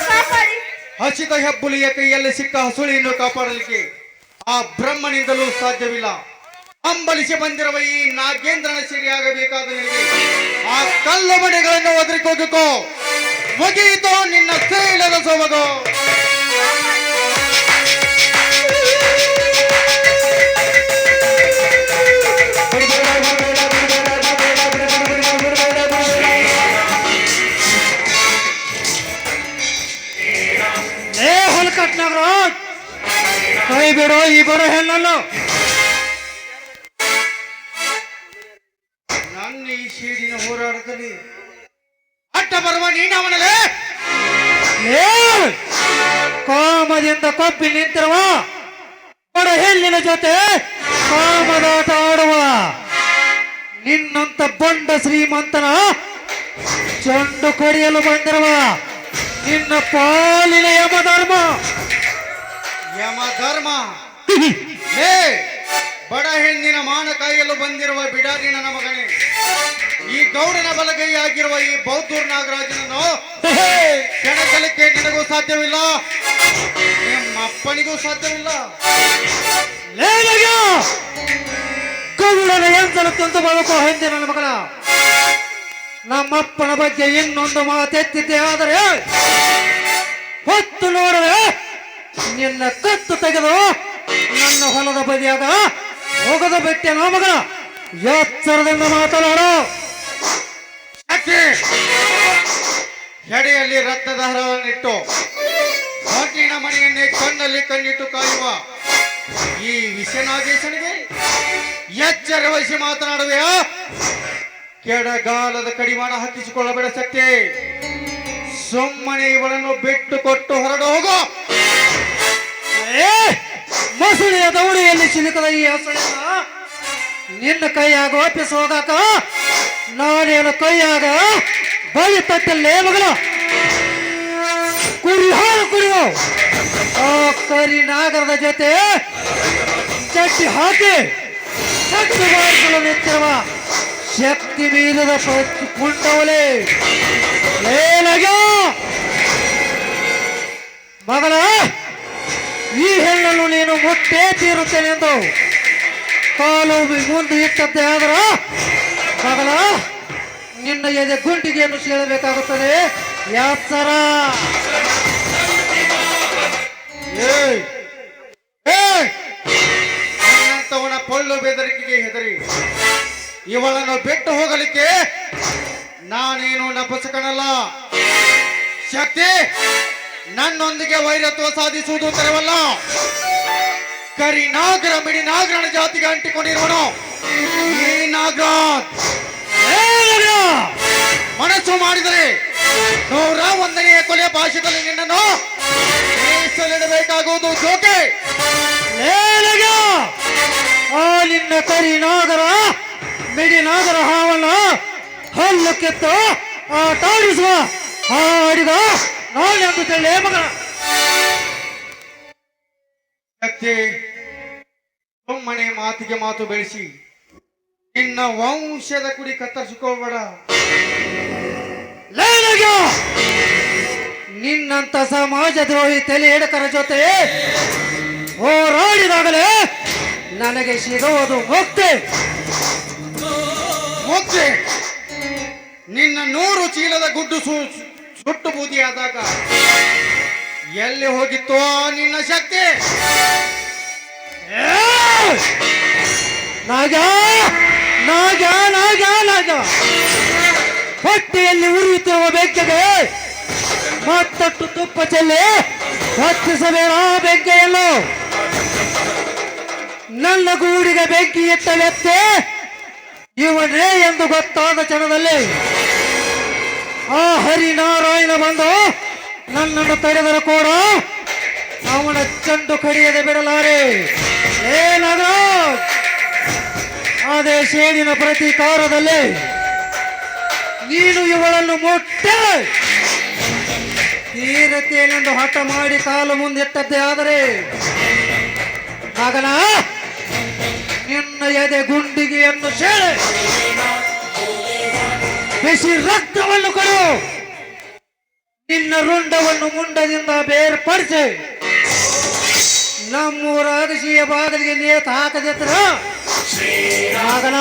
ಕಾಪಾಡಿ.
ಹಸಿದ ಹೆಬ್ಬುಲಿಯ ಕೈಯಲ್ಲಿ ಸಿಕ್ಕ ಹಸುಳಿಯನ್ನು ಕಾಪಾಡಲಿಕ್ಕೆ ಆ ಬ್ರಹ್ಮನಿಂದಲೂ ಸಾಧ್ಯವಿಲ್ಲ. ಅಂಬಲಿಸಿ ಬಂದಿರುವ ಈ ನಾಗೇಂದ್ರನ ಸಿರಿಯಾಗಬೇಕಾದ ನಿನಗೆ ಆ ಕಲ್ಲು ಮನೆಗಳನ್ನು ಒದರಿಕೋಗಿಕೋ. ಮುಗಿಯಿತೋ ನಿನ್ನ ಸೇಲದ ಸೊಬಗು.
ನಾಗರಾಜ್, ಕೈ ಬಿಡೋ ಈ ಬರೋ ಹೆಣ್ಣನ್ನು.
ನನ್ನ ಈ ಶೀಡಿನ ಹೋರಾಟದಲ್ಲಿ ಅಡ್ಡ ಬರುವ ನೀನವನಲ್ಲೇ.
ಕಾಮದಿಂದ ಕೊಪ್ಪಿ ನಿಂತಿರುವ ಬಡ ಹೆಣ್ಣಿನ ಜೊತೆ ಕಾಮದಾಟ ಆಡುವ ನಿನ್ನಂತ ಬಂಡ ಶ್ರೀಮಂತನ ಚೆಂಡು ಕಡಿಯಲು ಬಂದಿರುವ ನಿನ್ನ ಪಾಲಿನ ಯಮಧರ್ಮ.
ಯಮಧರ್ಮ ಹೇ, ಬಡ ಹೆಣ್ಣಿನ ಮಾನ ಕಾಯಲು ಬಂದಿರುವ ಬಿಡಾರಿ ನನ್ನ ಮಗನೇ. ಈ ಗೌಡನ ಬಲಗೈಯಾಗಿರುವ ಈ ಬೌದ್ಧೂರ್ ನಾಗರಾಜನನ್ನು ಕೆಣಕಲಿಕ್ಕೆ ನಿನಗೂ ಸಾಧ್ಯವಿಲ್ಲ, ನಿಮ್ಮ ಅಪ್ಪನಿಗೂ ಸಾಧ್ಯವಿಲ್ಲ.
ಗೌಡನ ಎಂತಲು ತಂದು ಬದುಕೋ ಹಿಂದೆ ನನ್ನ ಮಗನ. ನಮ್ಮಪ್ಪನ ಬಗ್ಗೆ ಇನ್ನೊಂದು ಮಾತೆತ್ತಿದ್ದೆ ಆದರೆ ಹೊತ್ತು ನೋಡದೆ ನಿನ್ನ ಕತ್ತು ತೆಗೆದು ನನ್ನ ನನ್ನ ಹೊಲದ ಬದಿಯಾಗ ಹೋಗದ ಬೆಟ್ಟೆನೋ ಮಗನ, ಎಚ್ಚರದಿಂದ ಮಾತನಾಡು.
ಹೆಡೆಯಲ್ಲಿ ರಕ್ತದ ಹರವನ್ನಿಟ್ಟು ಹೊಟ್ಟಿನ ಮನೆಯನ್ನೇ ಕಣ್ಣಲ್ಲಿ ಕಣ್ಣಿಟ್ಟು ಕಾಯುವ ಈ ವಿಷನಾಗೇಶನಿಗೆ ಎಚ್ಚರ ವಹಿಸಿ ಮಾತನಾಡುವೆಯಾ? ಕೆಡಗಾಲದ ಕಡಿವಾಣ ಹತ್ತಿಸಿಕೊಳ್ಳಬೇಡ ಶಕ್ತಿ. ಸುಮ್ಮನೆ ಇವಳನ್ನು ಬಿಟ್ಟು ಕೊಟ್ಟು ಹೊರಡು ಹೋಗು.
ಮಸುಳಿಯ ದೌಡಿಯಲ್ಲಿ ಸಿಲುಕದ ಈ ಹಸುಳಿನ ನಿನ್ನ ಕೈಯಾಗ ವಾಪಸ್ ಹೋಗಾಕ ನಾನೇನು ಕೈಯಾಗ ಬಳಿ ತಟ್ಟಲ್ಲೇ ಮಗನ. ಕುರಿ ಹಾಲು ಕುಡಿಯೋ ಆ ಕರಿ ನಾಗರದ ಜೊತೆ ಚಟ್ಟಿ ಹಾಕಿ ಸಟ್ಟು ಮಾಡಿಸಲು ನಿಂತಿರುವ ಶಕ್ತಿ ಮೀರಿದ ಪುಂಡವಲೆ ಮಗಳ. ಈ ಹೆಣ್ಣನ್ನು ನೀನು ಮುಟ್ಟೇ ತೀರುತ್ತೇನೆಂದು ಕಾಲು ಮುಂದೆ ಇಟ್ಟದ್ದೇ ಆದ್ರ ಮಗಳ ನಿನ್ನ ಎದೆ ಗುಂಡಿಗೆಯನ್ನು ಸೀಳಬೇಕಾಗುತ್ತದೆ. ಯಾತ್ಸರ
ನನ್ನಂತವನ ಪೊಳ್ಳು ಬೆದರಿಕೆಗೆ ಹೆದರಿ ಇವಳನ್ನು ಬಿಟ್ಟು ಹೋಗಲಿಕ್ಕೆ ನಾನೇನು ನಪಸಕನಲ್ಲ. ಶಕ್ತಿ, ನನ್ನೊಂದಿಗೆ ವೈರತ್ವ ಸಾಧಿಸುವುದು ತರವಲ್ಲ. ಕರಿ ನಾಗರ ಮಿಡಿ ನಾಗರನ ಜಾತಿಗೆ ಅಂಟಿಕೊಂಡಿರುವನು ಈ ನಾಗರಾಜ್. ಮನಸ್ಸು ಮಾಡಿದರೆ 101ನೇ ಕೊಲೆ ಭಾಷೆಯಲ್ಲಿ ನಿನ್ನನ್ನು ಮೀಸಲಿಡಬೇಕಾಗುವುದು ಜೋಕೆ.
ಆ ನಿನ್ನ ಕರಿ ನಾಗರ ಮಿಡಿ ನಾಗರ ಹಾವನ್ನ ಹಲ್ಲು ಕಿತ್ತು ಆಟಾಡಿಸುವ ಹಾಡಿಗ ನಾನೆಂದು ತಳ್ಳೆ ಮಗನ.
ಶಕ್ತಿ, ಸುಮ್ಮನೆ ಮಾತಿಗೆ ಮಾತು ಬೆಳೆಸಿ ನಿನ್ನ ವಂಶದ ಕುಡಿ ಕತ್ತರಿಸಿಕೋಬೇಡ.
ನಿನ್ನಂತ ಸಮಾಜ ದ್ರೋಹಿ ತಲೆ ಎಡಕರ ಜೊತೆ ಹೋರಾಡಿದಾಗಲೇ ನನಗೆ ಸಿಗುವುದು ಮುಕ್ತಿ.
ಮುಕ್ತಿ ನಿನ್ನ 100 ಚೀಲದ ಗುಡ್ಡು ಸುಟ್ಟು ಬೂದಿಯಾದಾಗ ಎಲ್ಲಿ ಹೋಗಿತ್ತೋ ನಿನ್ನ ಶಕ್ತಿ?
ನಾಗ ನಾಗ ನಾಗ ನಾಗ ಹೊಟ್ಟೆಯಲ್ಲಿ ಉರಿಯುತ್ತಿರುವ ಬೆಂಕಿಗೆ ಮತ್ತಷ್ಟು ತುಪ್ಪ ಚೆಲ್ಲಿ ಹತ್ತಿಸಬೇಡ ಬೆಂಕಿಯಲ್ಲೂ. ನನ್ನ ಗೂಡಿಗೆ ಬೆಂಕಿ ಇಟ್ಟ ವ್ಯಕ್ತಿ ಇವನೇ ಎಂದು ಗೊತ್ತಾದ ಕ್ಷಣದಲ್ಲಿ ಆ ಹರಿನಾರಾಯಣ ಬಂದು ನನ್ನನ್ನು ತಡೆದರೂ ಕೂಡ ಅವನ ಚೆಂಡು ಕಡಿಯದೆ ಬಿಡಲಾರೆ. ನಾಗರಾಜ್, ಅದೇ ಸೇಡಿನ ಪ್ರತೀಕಾರದಲ್ಲಿ ನೀನು ಇವಳನ್ನು ಮುಟ್ಟೆ ತೀರತ್ತೇನೆಂದು ಹಠ ಮಾಡಿ ಕಾಲು ಮುಂದಿಟ್ಟದ್ದೇ ಆದರೆ ಮಗನ ನಿನ್ನ ಎದೆ ಗುಂಡಿಗೆಯನ್ನು ಸೇಳೆ ಬಿಸಿ ರಕ್ತವನ್ನು ಕೊಡು. ನಿನ್ನ ರುಂಡವನ್ನು ಮುಂಡದಿಂದ ಬೇರ್ಪಡಿಸಿ ನಮ್ಮೂರ ಅಗಸಿಯ ಬಾಗಿಲಿಗೆ ನೇತು ಹಾಕದಿದ್ರ ಮಗನ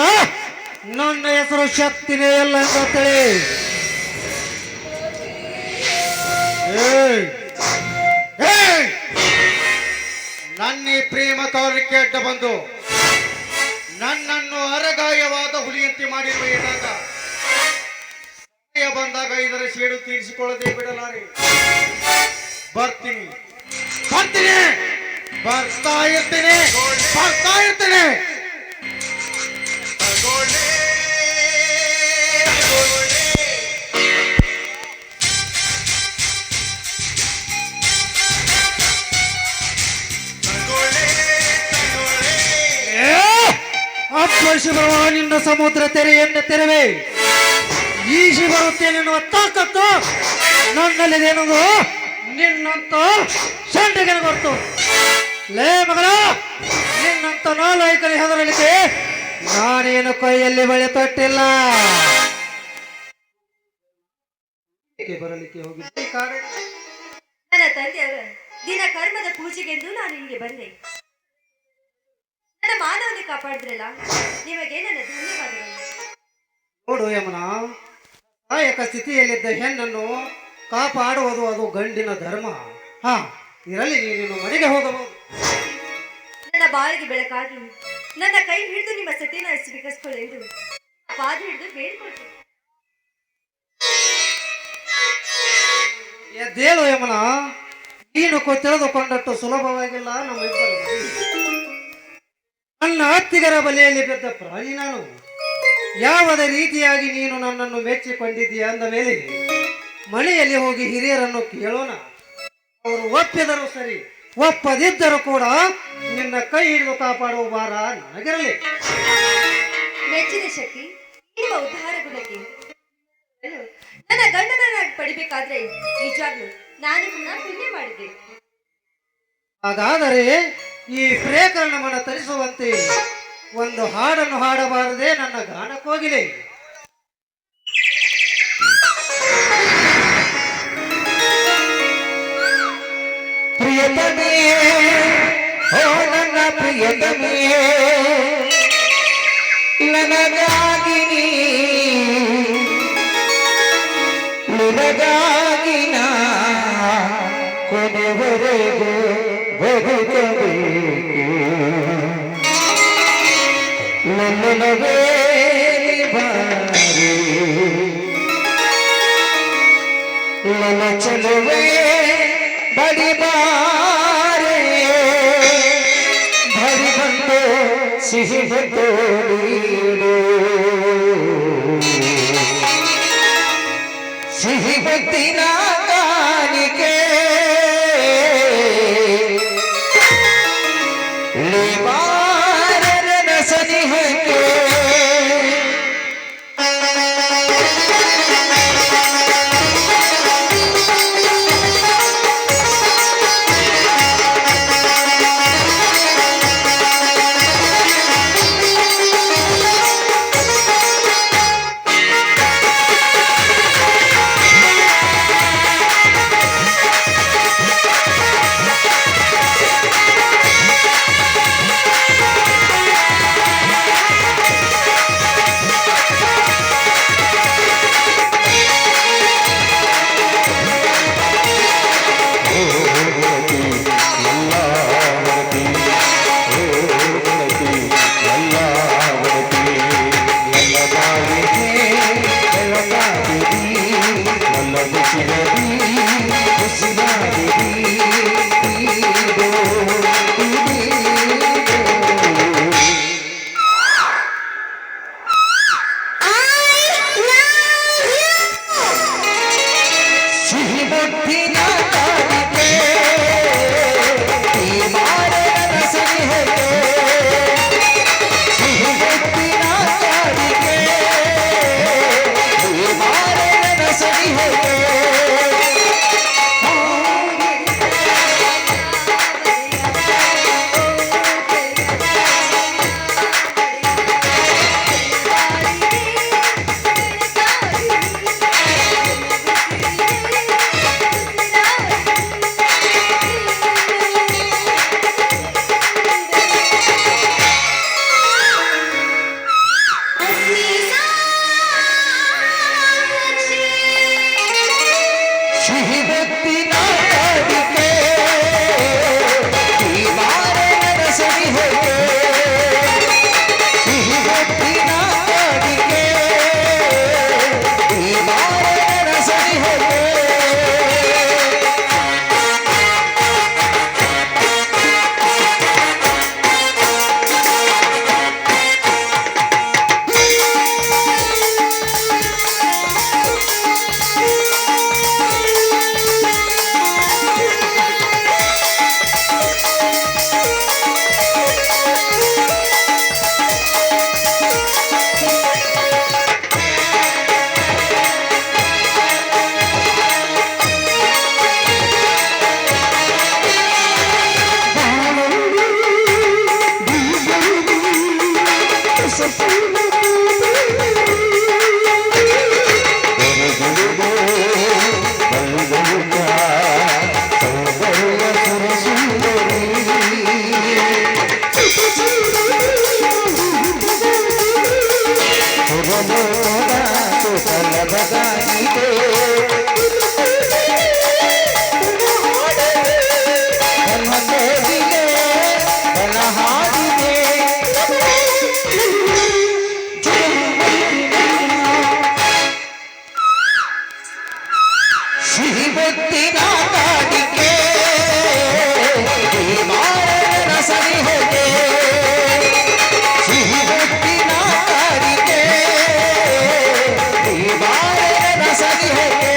ನನ್ನ ಹೆಸರು ಶಕ್ತಿನೇ ಎಲ್ಲ ಅಂತೇಳಿ.
ನನ್ನ ಈ ಪ್ರೇಮ ಕಾರ್ಯಕ್ಕೆ ಅಡ್ಡ ಬಂದು ನನ್ನನ್ನು ಅರಗಾಯವಾದ ಹುಲಿಯಂತೆ ಮಾಡಿರುವ ಏನಾಗ ಬಂದಾಗ ಇದರ ಸೇಡು ತೀರಿಸಿಕೊಳ್ಳದೆ ಬಿಡಲಾರೆ. ಬರ್ತೀನಿ ಬರ್ತೀನಿ ಬರ್ತಾ ಇರ್ತೇನೆ ಬರ್ತಾ ಇರ್ತೇನೆ.
ಅಪ್ಪ ಶಿವರುವ ನಿನ್ನ ಸಮುದ್ರ ತೆರೆಯನ್ನು ತೆರವೆ. ಈಸಿ ಬರುತ್ತೇನೆನ್ನುವ ತಾಕತ್ತು ನನ್ನಲ್ಲಿದೇನದು ನಿನ್ನಂತ ಸಂಡಿಗೆ ಬರ್ತು. ಲೇ ಮಗನ, ನಿನ್ನಂತ ನಾಲಾಯಕನ ಹೆದರಲಿಕ್ಕೆ ನಾನೇನು ಕೈಯಲ್ಲಿ ಬಳೆ ತೊಟ್ಟಿಲ್ಲ. ಬರಲಿಕ್ಕೆ ಹೋಗಿದ್ದೆ ಕಾರಣ
ನನ್ನ ತಂದೆಯವರ ದಿನ ಕರ್ಮದ ಪೂಜೆಗೆಂದು ನಾನು ಇಲ್ಲಿಗೆ ಬಂದೆ. ನನ್ನ ಮಾನವನ್ನೇ ಕಾಪಾಡಿದ್ರಲ್ಲ, ನಿಮಗೆ ನನ್ನ ಧನ್ಯವಾದಗಳು.
ನೋಡು ಯಮನ, ಕಾಯಕ ಸ್ಥಿತಿಯಲ್ಲಿದ್ದ ಹೆಣ್ಣನ್ನು ಕಾಪಾಡುವುದು ಅದು ಗಂಡಿನ ಧರ್ಮ. ಇರಲಿ, ನೀನು ಮನೆಗೆ ಹೋಗಬಹುದು.
ನನ್ನ ಬಾಳಿಗೆ ಬೆಳಕಾಗಿ ನನ್ನ ಕೈ ಹಿಡಿದು ನಿಮ್ಮ ಸತಿಯನ್ನು ಸ್ವೀಕರಿಸಿಕೊಳ್ಳೆಂದು ಪಾದ ಹಿಡಿದು ಬೇಡಿಕೊಳ್ತೇನೆ.
ಎದ್ದೇಳು ಯಮನ, ನೀನು ತಿಳಿದುಕೊಂಡಟ್ಟು ಸುಲಭವಾಗಿಲ್ಲ ನಮ್ಮಿಬ್ಬರು. ನನ್ನ ಅತ್ತಿಗರ ಬಲೆಯಲ್ಲಿ ಬಿದ್ದ ಪ್ರಾಣಿ ನಾನು. ಯಾವುದೇ ರೀತಿಯಾಗಿ ನೀನು ನನ್ನನ್ನು ಮೆಚ್ಚಿಕೊಂಡಿದ್ದೀಯ ಅಂದ ಮೇಲೆ ಮನೆಯಲ್ಲಿ ಹೋಗಿ ಹಿರಿಯರನ್ನು ಕೇಳೋಣ. ಅವರು ಒಪ್ಪಿದರೂ ಸರಿ, ಒಪ್ಪದಿದ್ದರೂ ಕೂಡ ನಿನ್ನ ಕೈ ಹಿಡಿದು ಕಾಪಾಡುವ ಭಾರ ನನಗಿರಲಿ.
ಮೆಚ್ಚಿದ ಶಕ್ತಿ ನಿಮ್ಮ ಉದ್ಧಾರ ಗುಣಕ್ಕೆ. ನನ್ನ ಗಂಡನ ಪಡಿಬೇಕಾದ್ರೆ ನಿಜವಾಗ್ಲು ನಾನು ಪುಣ್ಯ ಮಾಡಿದ್ದೆ.
ಹಾಗಾದರೆ ಈ ಪ್ರೇಕರಣಮನ ತರಿಸುವಂತೆ ಒಂದು ಹಾಡನ್ನು ಹಾಡಬಾರದೆ ನನ್ನ ಗಾನಕ್ಕೋಗಿಲೆ.
ಪ್ರಿಯತಮೇ, ಓ ನನ್ನ ಪ್ರಿಯತಮೇ, ನನಗಾಗಿ ನಿನಗಾಗಿ ನಾ ಕೊನೆವರೆಗೂ ಬದುಕಬೇಕು. ನನ್ನವೇ ಬಾರಿ ನನ್ನ ಚಲುವೆ ಬಡಿಬಾರೆ ಬಡಿ ಬಂದು ಸಿಹಿ ಬಂದು ನೀಡು. ಸಿಹಿ ಬತ್ತಿನ ಕಾಣಿಕೆ ಲೇಬಾರನ ಸನಿಹಕ್ಕೆ. ಹಾಡ ಸಿಹಿ ಮುತ್ತಿನ ಕಾಡಿಗೆ ಈ ಮಾರನ ಸನಿಹೆಗೆ ಸಿಹಿ ಮುತ್ತಿನ ಕಾಡಿಗೆ ಈ ಮಾರನ ಸನಿಹೆಗೆ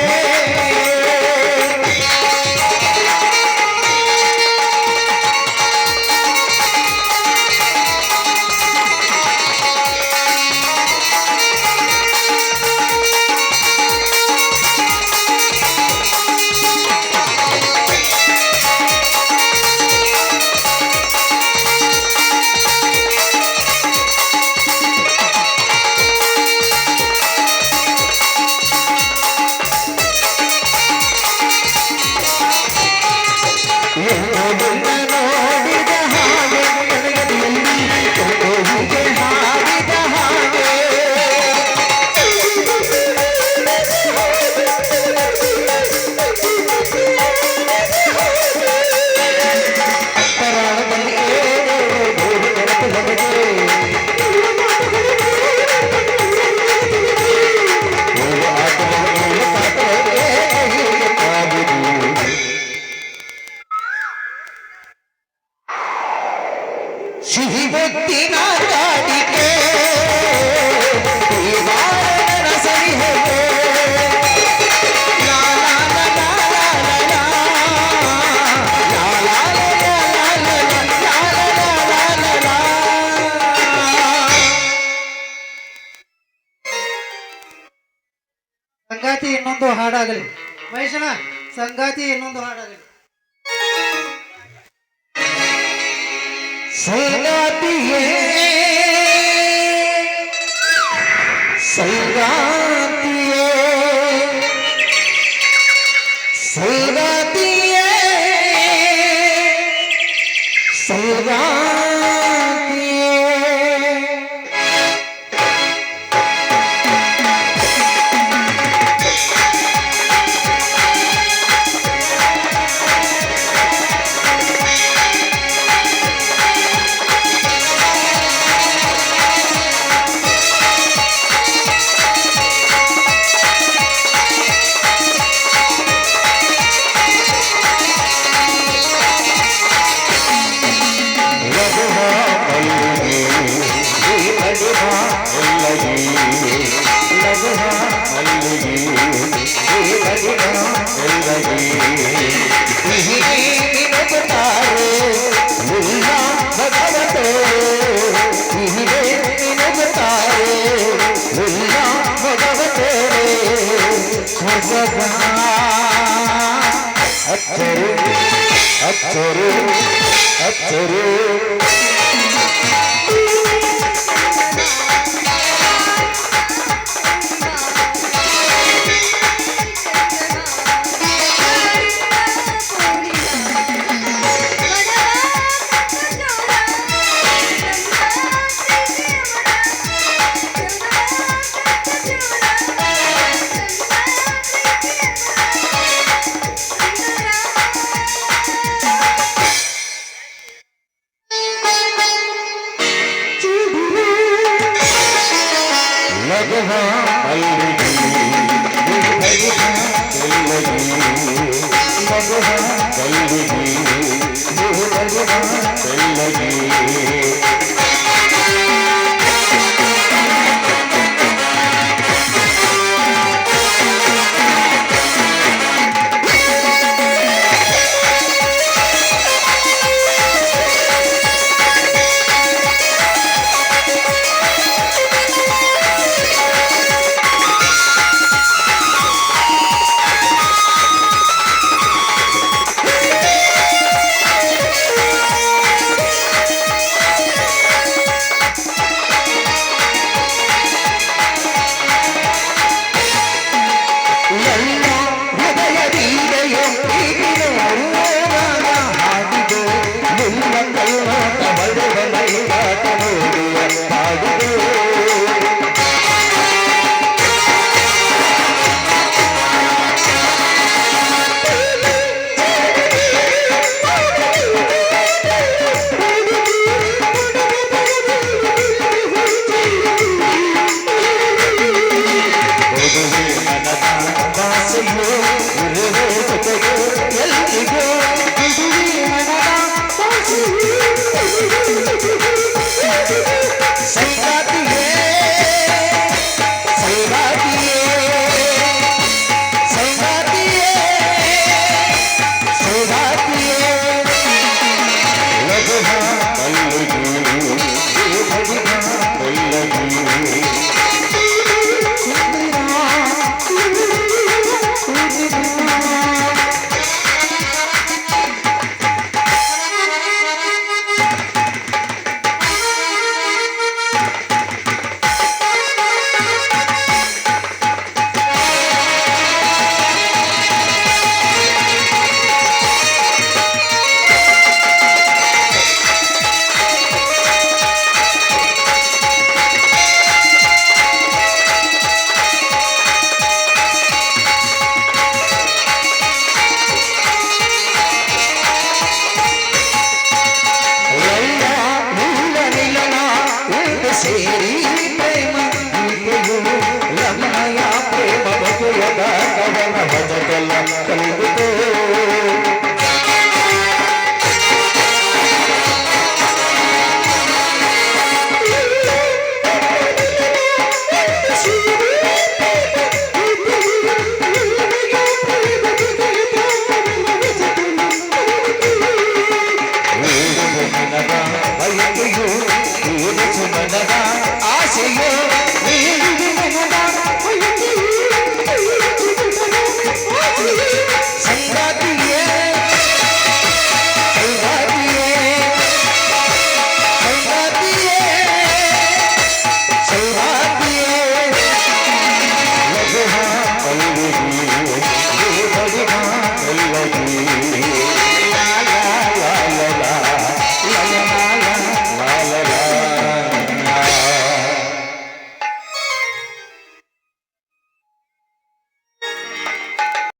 ಸಿಹಿ ಮುತ್ತಿನ ಕಾಡಿಗೆ ಈ ಮಾರನ ಸನಿಹೆಗೆ ಲಾ ಲಾ ಲಾ ಲಾ ಲಾ ಲಾ ಲಾ ಲಾ ಲಾ ಲಾ ಲಾ.
ಸಂಗಾತಿ ಇನ್ನೊಂದು ಹಾಡಾಗಲಿ ಮಹೇಶನ, ಸಂಗಾತಿ ಇನ್ನೊಂದು ಹಾಡಾಗಲಿ.
ಸಂಗಾತಿಯೇ ಸಂಗಾತಿಯೇ ಸಂಗಾತಿಯೇ ಸಂಗಾತಿಯೇ ಅಚ್ಚರು ಅಚ್ಚರು ಅಚ್ಚರು ಲಘುವಾ ಮಲ್ಲಿಗೆ ಲಘುವಾ ಮಲ್ಲಿಗೆ ಲಘುವಾ ಮಲ್ಲಿಗೆ Thank you. ಮೊದಲ ಕಲಿತು ಬಯಕೆಯು ನೀಡಿಸು ಮನದ ಆಸೆಯೋ ಸಂಗಾತಿಯೇ ಸಂಗಾತಿಯೇ ಸಂಗಾತಿಯೇ ಸಂಗಾತಿಯೇ ಲಘುಹ ಕಲ್ಲಿಗೆ ಬಡಿಹ ಕಲ್ಲಗಿ